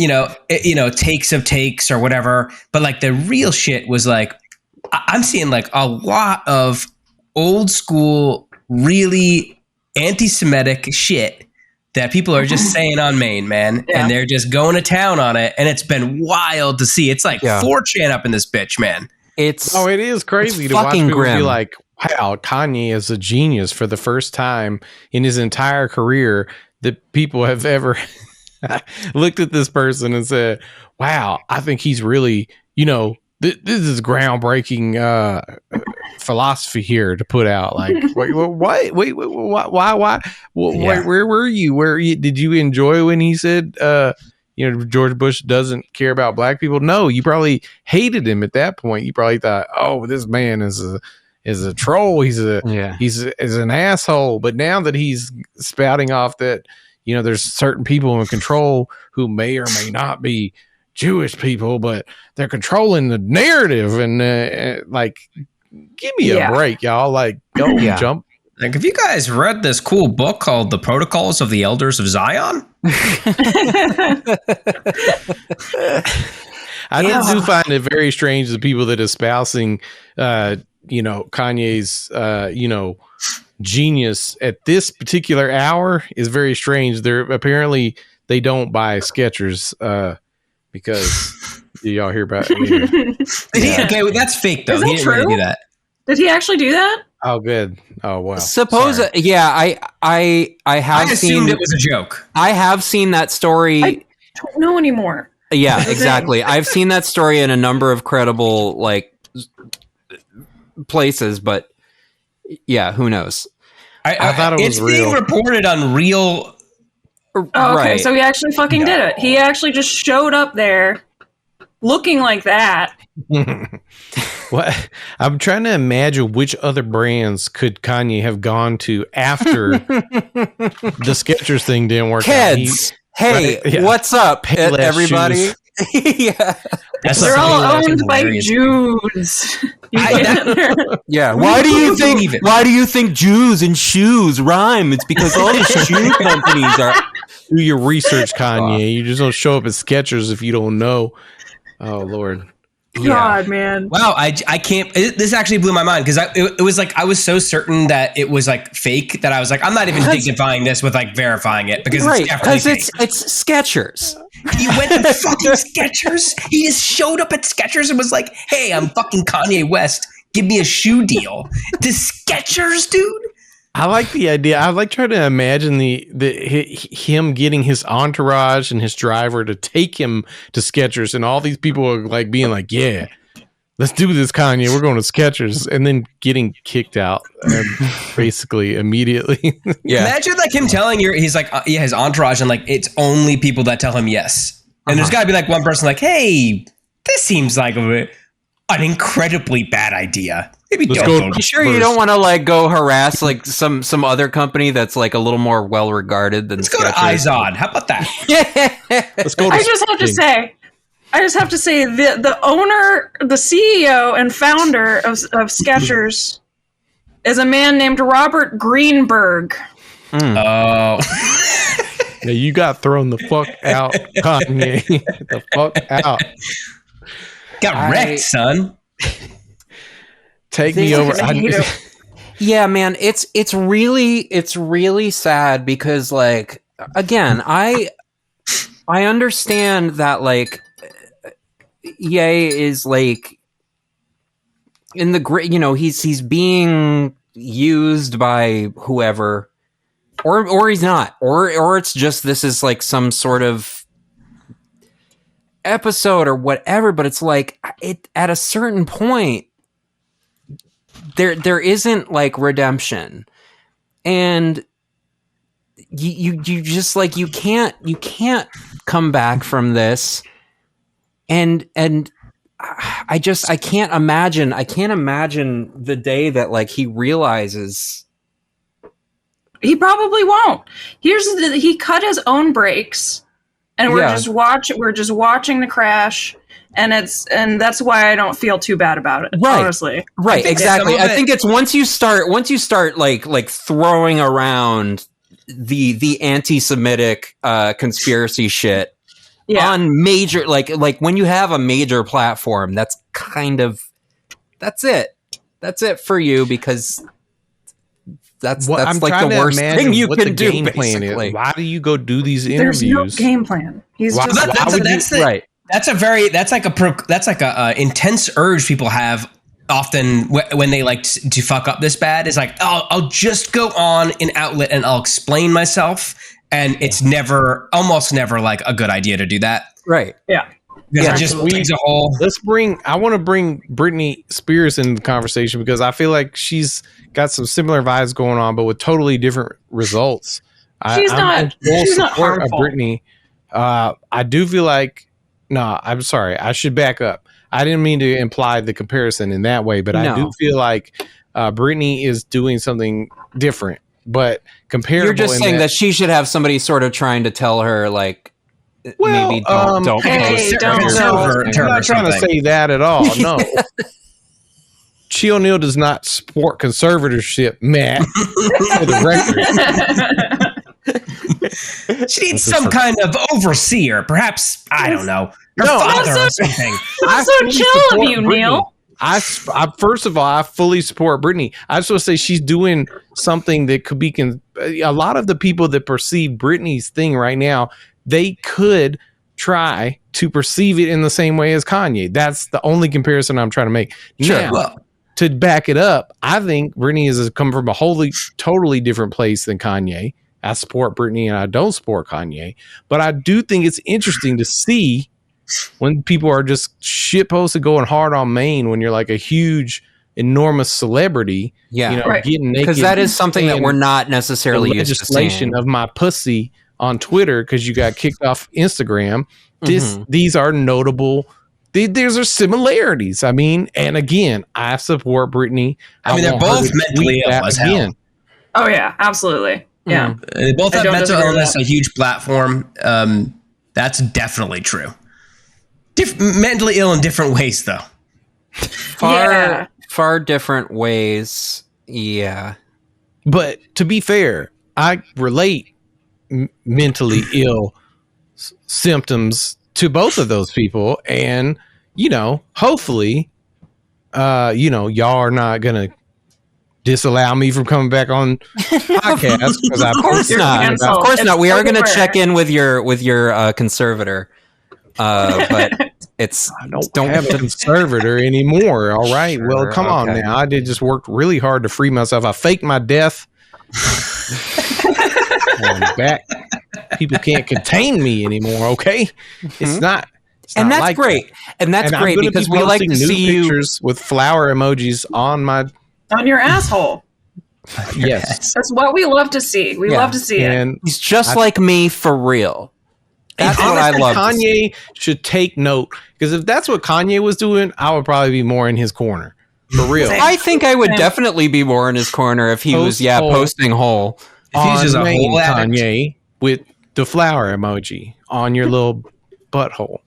Takes of takes or whatever. But like, the real shit was like, I'm seeing like a lot of old school, really anti-Semitic shit that people are just saying on Main, man. Yeah. And they're just going to town on it. And it's been wild to see. It's like 4chan up in this bitch, man. It is crazy to watch people be like, wow, Kanye is a genius for the first time in his entire career that people have ever looked at this person and said, wow, I think he's really, this is groundbreaking philosophy here to put out. Like, wait, why? Where were you? Did you enjoy when he said, George Bush doesn't care about black people? No, you probably hated him at that point. You probably thought, oh, this man is a troll. He's an asshole. But now that he's spouting off that, there's certain people in control who may or may not be Jewish people, but they're controlling the narrative, and like, give me a break, y'all. Like, go jump. Like, have you guys read this cool book called The Protocols of the Elders of Zion? I do find it very strange the people that espousing Kanye's genius at this particular hour is very strange. They don't buy Skechers because y'all hear about it. Okay, well, that's fake though. He didn't really do that. Did he actually do that? Oh, good. Oh, wow. I have assumed it was a joke. I have seen that story. I don't know anymore. Yeah, exactly. I've seen that story in a number of credible places, but yeah, who knows? I thought it was real. It's being reported on real. Oh, okay, right. So he actually fucking did it. He actually just showed up there looking like that. What? I'm trying to imagine which other brands could Kanye have gone to after the Skechers thing didn't work Kids. out. What's up, everybody? Yeah. They're all owned by Jews. Yeah. Why do you think Jews and shoes rhyme? It's because all the shoe companies are. Do your research, Kanye. You just don't show up at Skechers if you don't know. Oh Lord. God, man. Wow, I can't. This actually blew my mind because it was like I was so certain that it was like fake that I was like, I'm not even dignifying this with like verifying it because it's definitely fake. It's Skechers. He went to fucking Skechers. He just showed up at Skechers and was like, "Hey, I'm fucking Kanye West. Give me a shoe deal." To Skechers, dude. I like the idea. I like trying to imagine him getting his entourage and his driver to take him to Skechers, and all these people are like being like, "Yeah, let's do this, Kanye. We're going to Skechers," and then getting kicked out basically immediately. Yeah. Imagine like him telling he's like, his entourage, and like it's only people that tell him yes, and there's got to be like one person like, "Hey, this seems like an incredibly bad idea. Maybe don't go. You sure you don't want to like go harass like some other company that's like a little more well regarded than? Let's go to Izod. How about that? Let's go. I just have to say, the owner, the CEO and founder of Skechers is a man named Robert Greenberg. Oh. Yeah, you got thrown the fuck out, Kanye. The fuck out. Got wrecked, son. Take me over. Yeah, man, it's really sad because like again, I understand that like Ye is like in the he's being used by whoever or he's not or it's just this is like some sort of episode or whatever, but it's like it at a certain point there isn't like redemption, and you just like you can't come back from this, and I can't imagine the day that like he realizes he probably won't. He cut his own brakes, and we're just watching the crash. And that's why I don't feel too bad about it. Right. Honestly. Right. Exactly. I think it's once you start like throwing around the anti-Semitic conspiracy shit on major like when you have a major platform, that's it for you because that's like the worst thing you can do. Basically, why do you go do these interviews? There's no game plan. That's like a intense urge people have often when they like to fuck up this bad. Is like, I'll just go on an outlet and I'll explain myself, and it's almost never like a good idea to do that. Right? Yeah. It just leaves a whole. I want to bring Britney Spears into the conversation because I feel like she's got some similar vibes going on, but with totally different results. She's not harmful. Britney. I do feel like. No, I'm sorry. I should back up. I didn't mean to imply the comparison in that way, but I do feel like Britney is doing something different, but comparable. You're just saying that she should have somebody sort of trying to tell her, like, maybe don't. Hey, don't. I'm not trying to say that at all. No. Chi O'Neill does not support conservatorship, Matt. For the record. She needs some kind of overseer, perhaps. I don't know, her father or something. That's so chill of you, Neil. I first of all, I fully support Britney. I just want to say she's doing something that could be. A lot of the people that perceive Britney's thing right now, they could try to perceive it in the same way as Kanye. That's the only comparison I'm trying to make. Sure. Now, to back it up, I think Britney has come from a totally different place than Kanye. I support Britney and I don't support Kanye, but I do think it's interesting to see when people are just shitposted going hard on Maine when you're like a huge, enormous celebrity, getting naked. Because that is something that we're not necessarily used to seeing. Legislation of my pussy on Twitter because you got kicked off Instagram. These are notable. These are similarities. I mean, and again, I support Britney. I mean, they're both mentally ill as hell. Oh yeah, absolutely. Yeah, they both have mental illness, a huge platform. That's definitely true. mentally ill in different ways, though. Far different ways. Yeah. But to be fair, I relate mentally ill symptoms to both of those people. And, hopefully, y'all are not going to disallow me from coming back on podcast. Of course not. Of course not. We are going to check in with your conservator. But I don't have a conservator anymore. All right. Sure, well, come on now. I did just work really hard to free myself. I faked my death. I'm back. People can't contain me anymore. Okay. It's not. And that's like great. That. And that's great because we like to see pictures with flower emojis on your asshole. Yes. That's what we love to see. We love to see it. He's just like me for real. That's what I love. Kanye should take note, because if that's what Kanye was doing, I would probably be more in his corner. For real. I think I would definitely be more in his corner if he was posting whole. If he's just a whole Kanye with the flower emoji on your little butthole.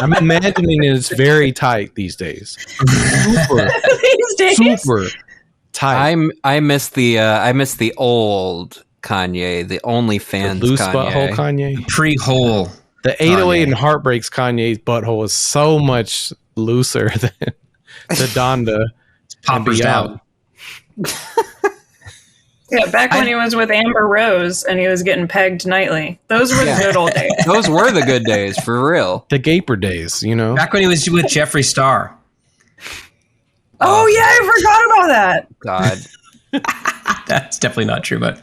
I'm imagining it's very tight these days. Super tight. I miss the old Kanye, the OnlyFans loose Kanye. Butthole Kanye, pre-hole. The 808 and Heartbreaks Kanye's butthole is so much looser than the Donda. Poppers out. Yeah, back when he was with Amber Rose and he was getting pegged nightly. Those were the good old days. Those were the good days, for real. The Gaper days, Back when he was with Jeffree Star. Oh, yeah, I forgot about that. God. That's definitely not true, but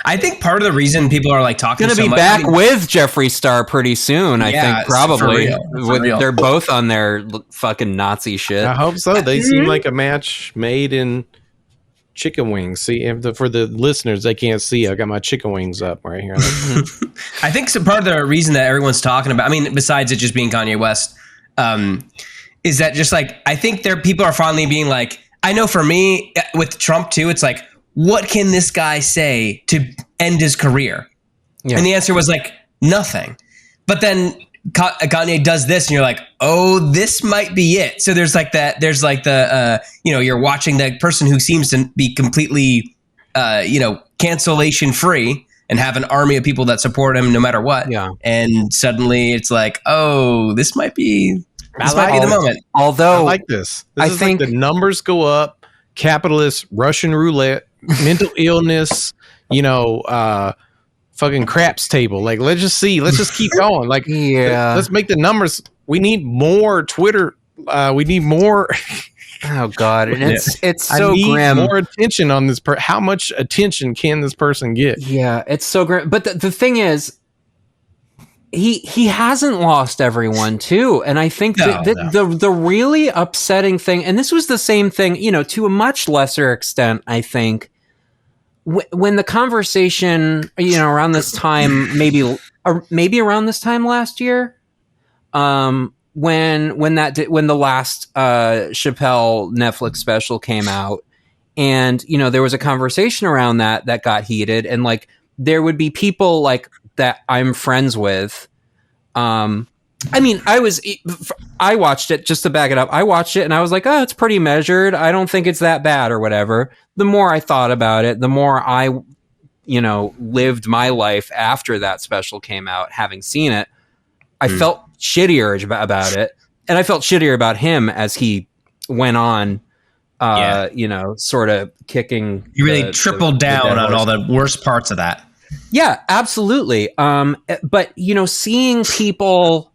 I think part of the reason people are like talking so much... Going to be back with Jeffree Star pretty soon, I think, probably. For real. They're both on their fucking Nazi shit. I hope so. They seem like a match made in... chicken wings. See, for the listeners, they can't see. I got my chicken wings up right here. I think part of the reason that everyone's talking about, besides it just being Kanye West, is that just like, I think people are finally being like, I know for me with Trump too, it's like, what can this guy say to end his career? Yeah. And the answer was like, nothing. But then Kanye does this and you're like, oh, this might be it. So there's like that, there's like the, you're watching the person who seems to be completely, cancellation free and have an army of people that support him no matter what. Yeah. And suddenly it's like, oh, this might be the moment. Although I like this. I think like the numbers go up, capitalist, Russian roulette, mental illness, fucking craps table. Like, let's just keep going. Like, let's make the numbers. We need more Twitter. We need more. Oh God. And it's so grim. More attention on this. How much attention can this person get? Yeah, it's so grim. But the thing is, he hasn't lost everyone too. And I think the really upsetting thing, and this was the same thing, to a much lesser extent, I think, when the conversation, around this time, maybe around this time last year, when the last Chappelle Netflix special came out, and there was a conversation around that got heated, and like there would be people like that I'm friends with. I watched it just to back it up. I watched it and I was like, oh, it's pretty measured. I don't think it's that bad or whatever. The more I thought about it, the more I, lived my life after that special came out, having seen it, I felt shittier about it. And I felt shittier about him as he went on, sort of kicking. You really tripled down on all the worst parts of that. Yeah, absolutely. But seeing people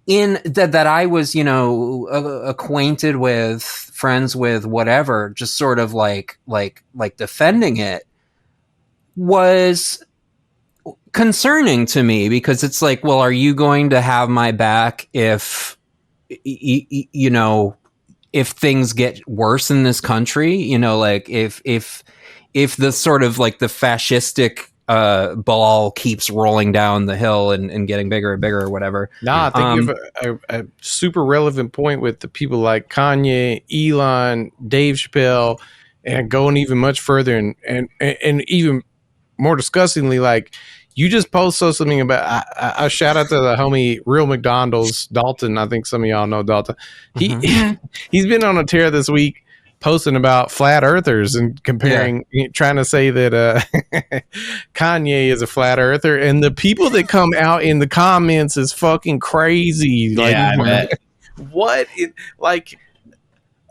in that I was, acquainted with, friends with, whatever, just sort of like defending it was concerning to me, because it's like, well, are you going to have my back if things get worse in this country? Like if the sort of like the fascistic ball keeps rolling down the hill and getting bigger and bigger or whatever. I think you have a super relevant point with the people like Kanye, Elon, Dave Chappelle, and going even much further and even more disgustingly, like, you just posted something about. I shout out to the homie Real McDonald's Dalton. I think some of y'all know Dalton. He's been on a tear this week, posting about flat earthers and comparing, trying to say that Kanye is a flat earther, and the people that come out in the comments is fucking crazy. Like, I bet. What?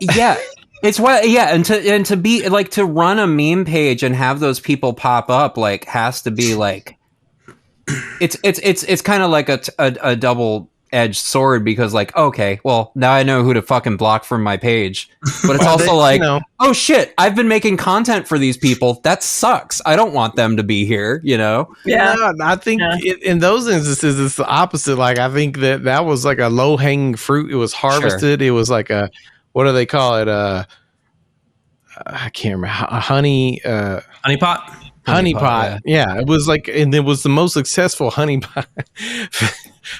Yeah. It's what, and to be like, to run a meme page and have those people pop up, like, has to be like, it's kind of like a double-edged sword, because like, okay, well, now I know who to fucking block from my page, but it's also like, oh shit, I've been making content for these people. That sucks. I don't want them to be here, you know? Yeah, I think in those instances, it's the opposite. Like, I think that was like a low-hanging fruit. It was harvested. Sure. It was like a, what do they call it? I can't remember. A honeypot. Honeypot. Yeah, it was like, and it was the most successful honeypot.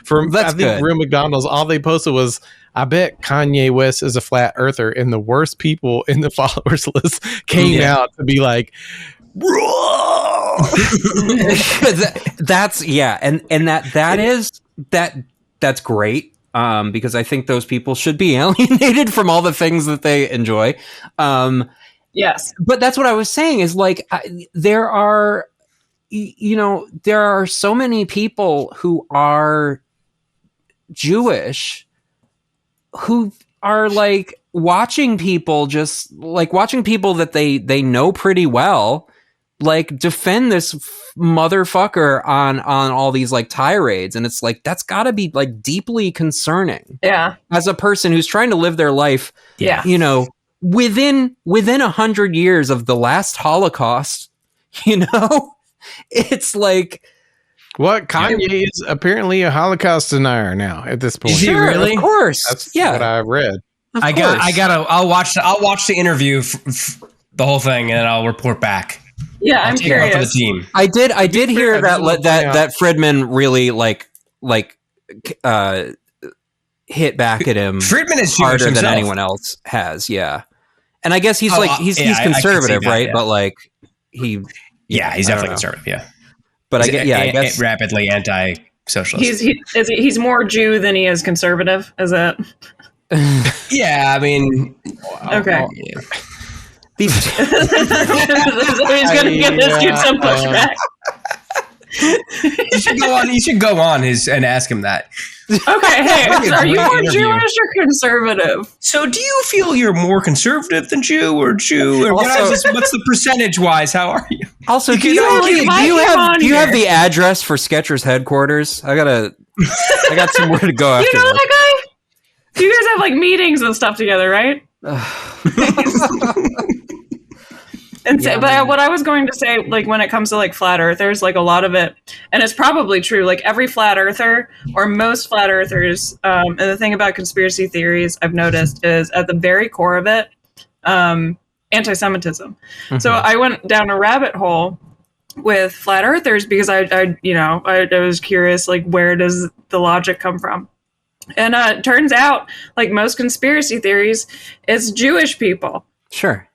I think Real McDonald's, all they posted was, I bet Kanye West is a flat earther, and the worst people in the followers list came out to be like, that's great. Because I think those people should be alienated from all the things that they enjoy. Yes. But that's what I was saying is like, there are so many people who are Jewish who are like watching people that they know pretty well, like defend this motherfucker on all these like tirades, and it's like, that's got to be like deeply concerning. Yeah, as a person who's trying to live their life, within 100 years of the last Holocaust, it's like, what, Kanye is apparently a Holocaust denier now at this point. Is he really? Of course, that's what I read. I'll watch the interview, the whole thing, and I'll report back. Yeah, I'm curious. For the team. I did hear that Friedman really hit back at him. Friedman is harder than anyone else has. Yeah, and I guess he's conservative, right? Yeah. But like he's definitely conservative. Yeah, but I guess rapidly anti-socialist. He's more Jew than he is conservative. Is that? Yeah, I mean, okay. Yeah. He's going to give this dude some pushback. You should go on and ask him that. Okay, hey, are you more Jewish or conservative? So, do you feel you're more conservative than Jew, or what's the percentage wise? How are you? Also, do you have the address for Skechers headquarters? I got somewhere to go after. You know that guy? You guys have like meetings and stuff together, right? But what I was going to say, like when it comes to like flat earthers, like a lot of it, and it's probably true, like every flat earther or most flat earthers, and the thing about conspiracy theories I've noticed is at the very core of it, anti-Semitism. Mm-hmm. So I went down a rabbit hole with flat earthers because I was curious, like, where does the logic come from? And it turns out, like most conspiracy theories, it's Jewish people. Sure.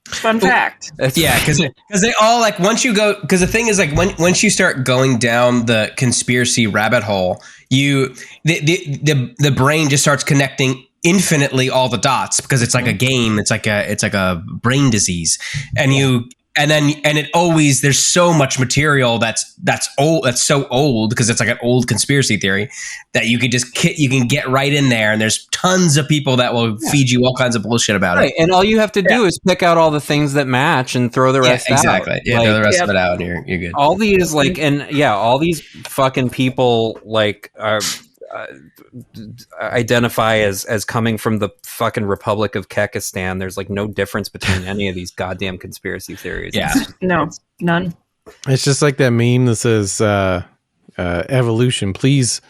Fun fact. Yeah, because they all like once you go, because the thing is like once you start going down the conspiracy rabbit hole, the brain just starts connecting infinitely all the dots because it's like a game. It's like a brain disease, and it always, there's so much material that's old, that's so old because it's like an old conspiracy theory that you can get right in there, and there's tons of people that will feed you all kinds of bullshit about it. And all you have to do is pick out all the things that match and throw the rest out. Exactly. Yeah, throw the rest of it out, and you're good. All these all these fucking people like are identify as coming from the fucking Republic of Kekistan. There's like no difference between any of these goddamn conspiracy theories. Yeah, no, none. It's just like that meme that says evolution. Please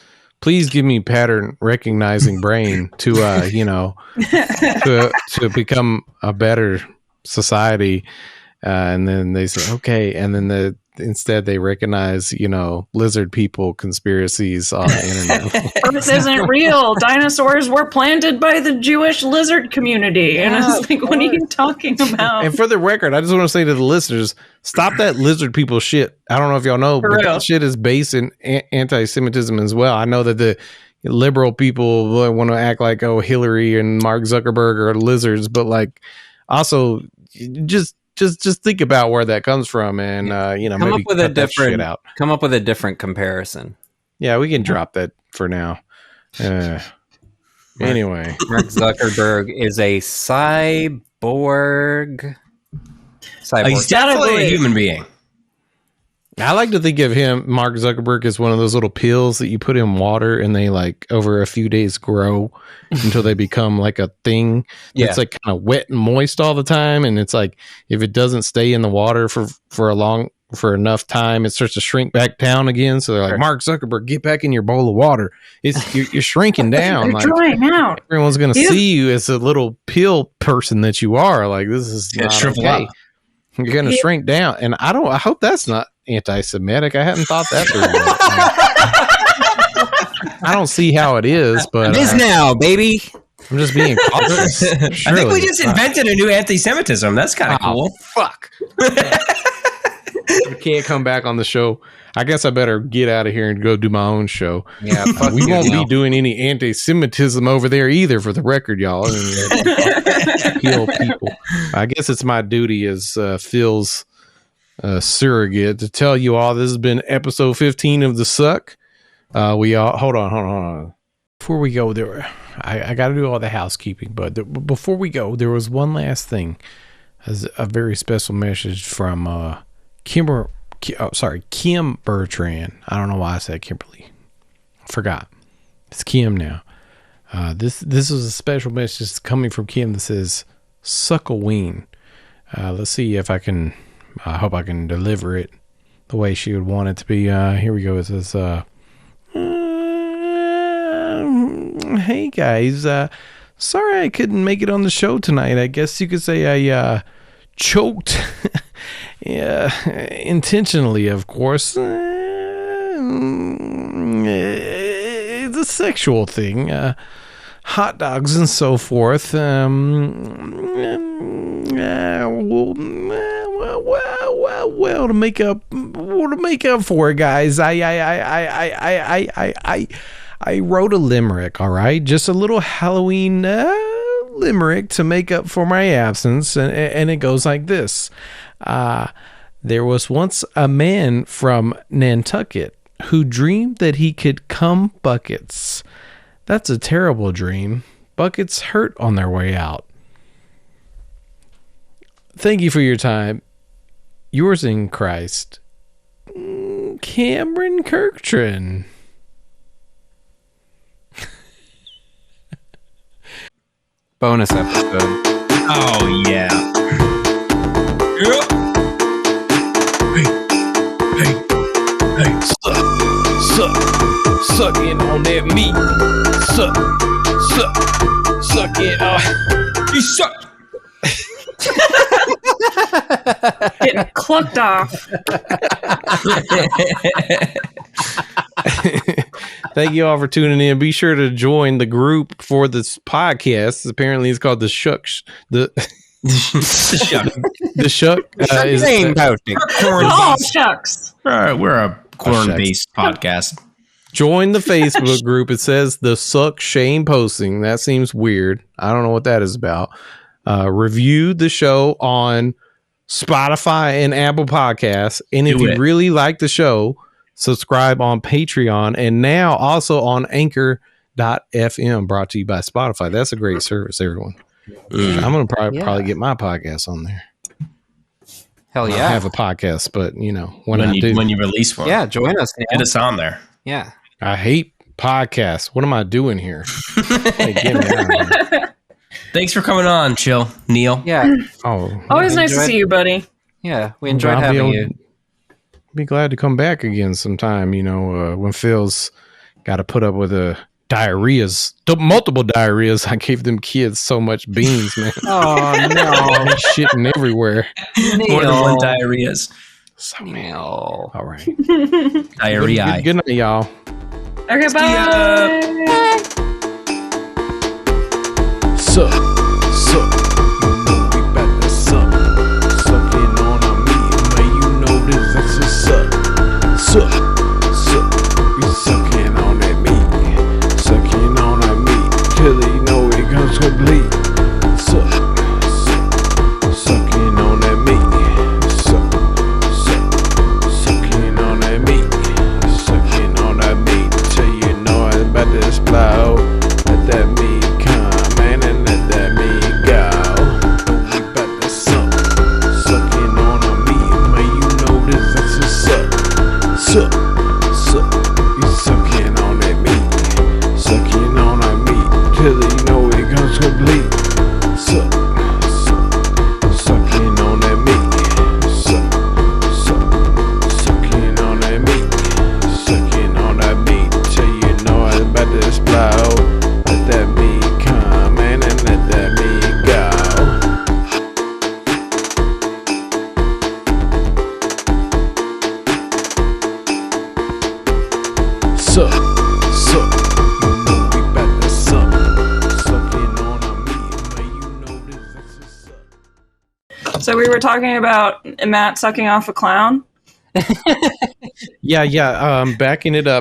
give me pattern recognizing brain to to become a better society. And then they say, okay. And then instead they recognize, lizard people conspiracies on the internet. Earth isn't real. Dinosaurs were planted by the Jewish lizard community. And I was like, what are you talking about? And for the record, I just want to say to the listeners, stop that lizard people shit. I don't know if y'all know, but that shit is based in anti-Semitism as well. I know that the liberal people want to act like, Hillary and Mark Zuckerberg are lizards, but like also just think about where that comes from, and come maybe up with come up with a different comparison. Yeah, we can drop that for now. Anyway, Mark Zuckerberg is a cyborg. He's definitely a human being. I like to think of Mark Zuckerberg, as one of those little pills that you put in water and they like over a few days grow until they become like a thing. Yeah. It's like kind of wet and moist all the time. And it's like, if it doesn't stay in the water for enough time, it starts to shrink back down again. So they're like, Mark Zuckerberg, get back in your bowl of water. You're shrinking down. You're drying out. Everyone's going to see you as a little pill person that you are. Like, this is not okay. You're going to shrink down. And I hope that's not anti-Semitic. I hadn't thought that through. I don't see how it is, but it is now, baby. I'm just being cautious. I think we just invented a new anti-Semitism. That's kind of cool. Fuck. I can't come back on the show. I guess I better get out of here and go do my own show. Yeah, we won't be doing any anti-Semitism over there either, for the record, y'all. Heal people. I guess it's my duty as Phil's surrogate to tell you all this has been episode 15 of the Succ. Hold on. Before we go, I got to do all the housekeeping, but before we go, there was one last thing. As a very special message from Kim Bertrand. I don't know why I said Kimberly. Forgot. It's Kim now. This is a special message coming from Kim that says Succoween. Let's see if I can. I hope I can deliver it the way she would want it to be. Here we go. It says, "Hey guys, sorry I couldn't make it on the show tonight. I guess you could say I choked." Yeah, intentionally, of course. It's a sexual thing. Hot dogs and so forth. Well, to make up for it, guys, I wrote a limerick. All right, just a little Halloween limerick to make up for my absence, and it goes like this. There was once a man from Nantucket who dreamed that he could come buckets. That's a terrible dream. Buckets hurt on their way out. Thank you for your time. Yours in Christ, Cameron Kirktron. Bonus episode. Oh, yeah. Yep. Hey, sucking on that meat. Sucking on. You suck. Getting clucked off. Thank you all for tuning in. Be sure to join the group for this podcast. Apparently, it's called the Succ. The Succ is shucks. We're a corn-based podcast. Join the Facebook group. It says the Succ Shame posting. That seems weird. I don't know what that is about. Review the show on Spotify and Apple Podcasts. And if you really like the show, subscribe on Patreon and now also on Anchor.fm, brought to you by Spotify. That's a great service, everyone. I'm going to probably get my podcast on there. Hell yeah. I have a podcast, but when you release one. Yeah, join us. Get us on there. Yeah. I hate podcasts. What am I doing here? Hey, get me out of here. Thanks for coming on, Chill, Neil. Yeah. Always nice to see you, buddy. Yeah, we enjoyed having you. Be glad to come back again sometime. When Phil's got to put up with multiple diarrheas. I gave them kids so much beans, man. Oh no, shitting everywhere. More than one diarrheas. So Meow. all right. Diarrhea. Good night, y'all. Okay, bye. Suck. You know we bout to suck. Sucking on our meat. Man, you know this. That's a suck. We sucking on that meat. Sucking on our meat. Till you know it comes complete. Sucking on that meat. Sucking on that meat. Sucking on that meat. Till you know it's about to explode. Let that meat come, man, and let that meat go. We about to suck. Sucking on our meat. Man, you know this. That's a suck. We sucking on that meat. Sucking on our meat. Till you know it comes complete. Sucking on that meat. Sucking on that meat. Sucking on that meat. Till you know it's about to explode. Let that meat come, man, and let that meat go. Suck. You know we bout to suck. Sucking on our meat. Man, you know this. That's a suck. So we were talking about Matt sucking off a clown. Yeah. Backing it up.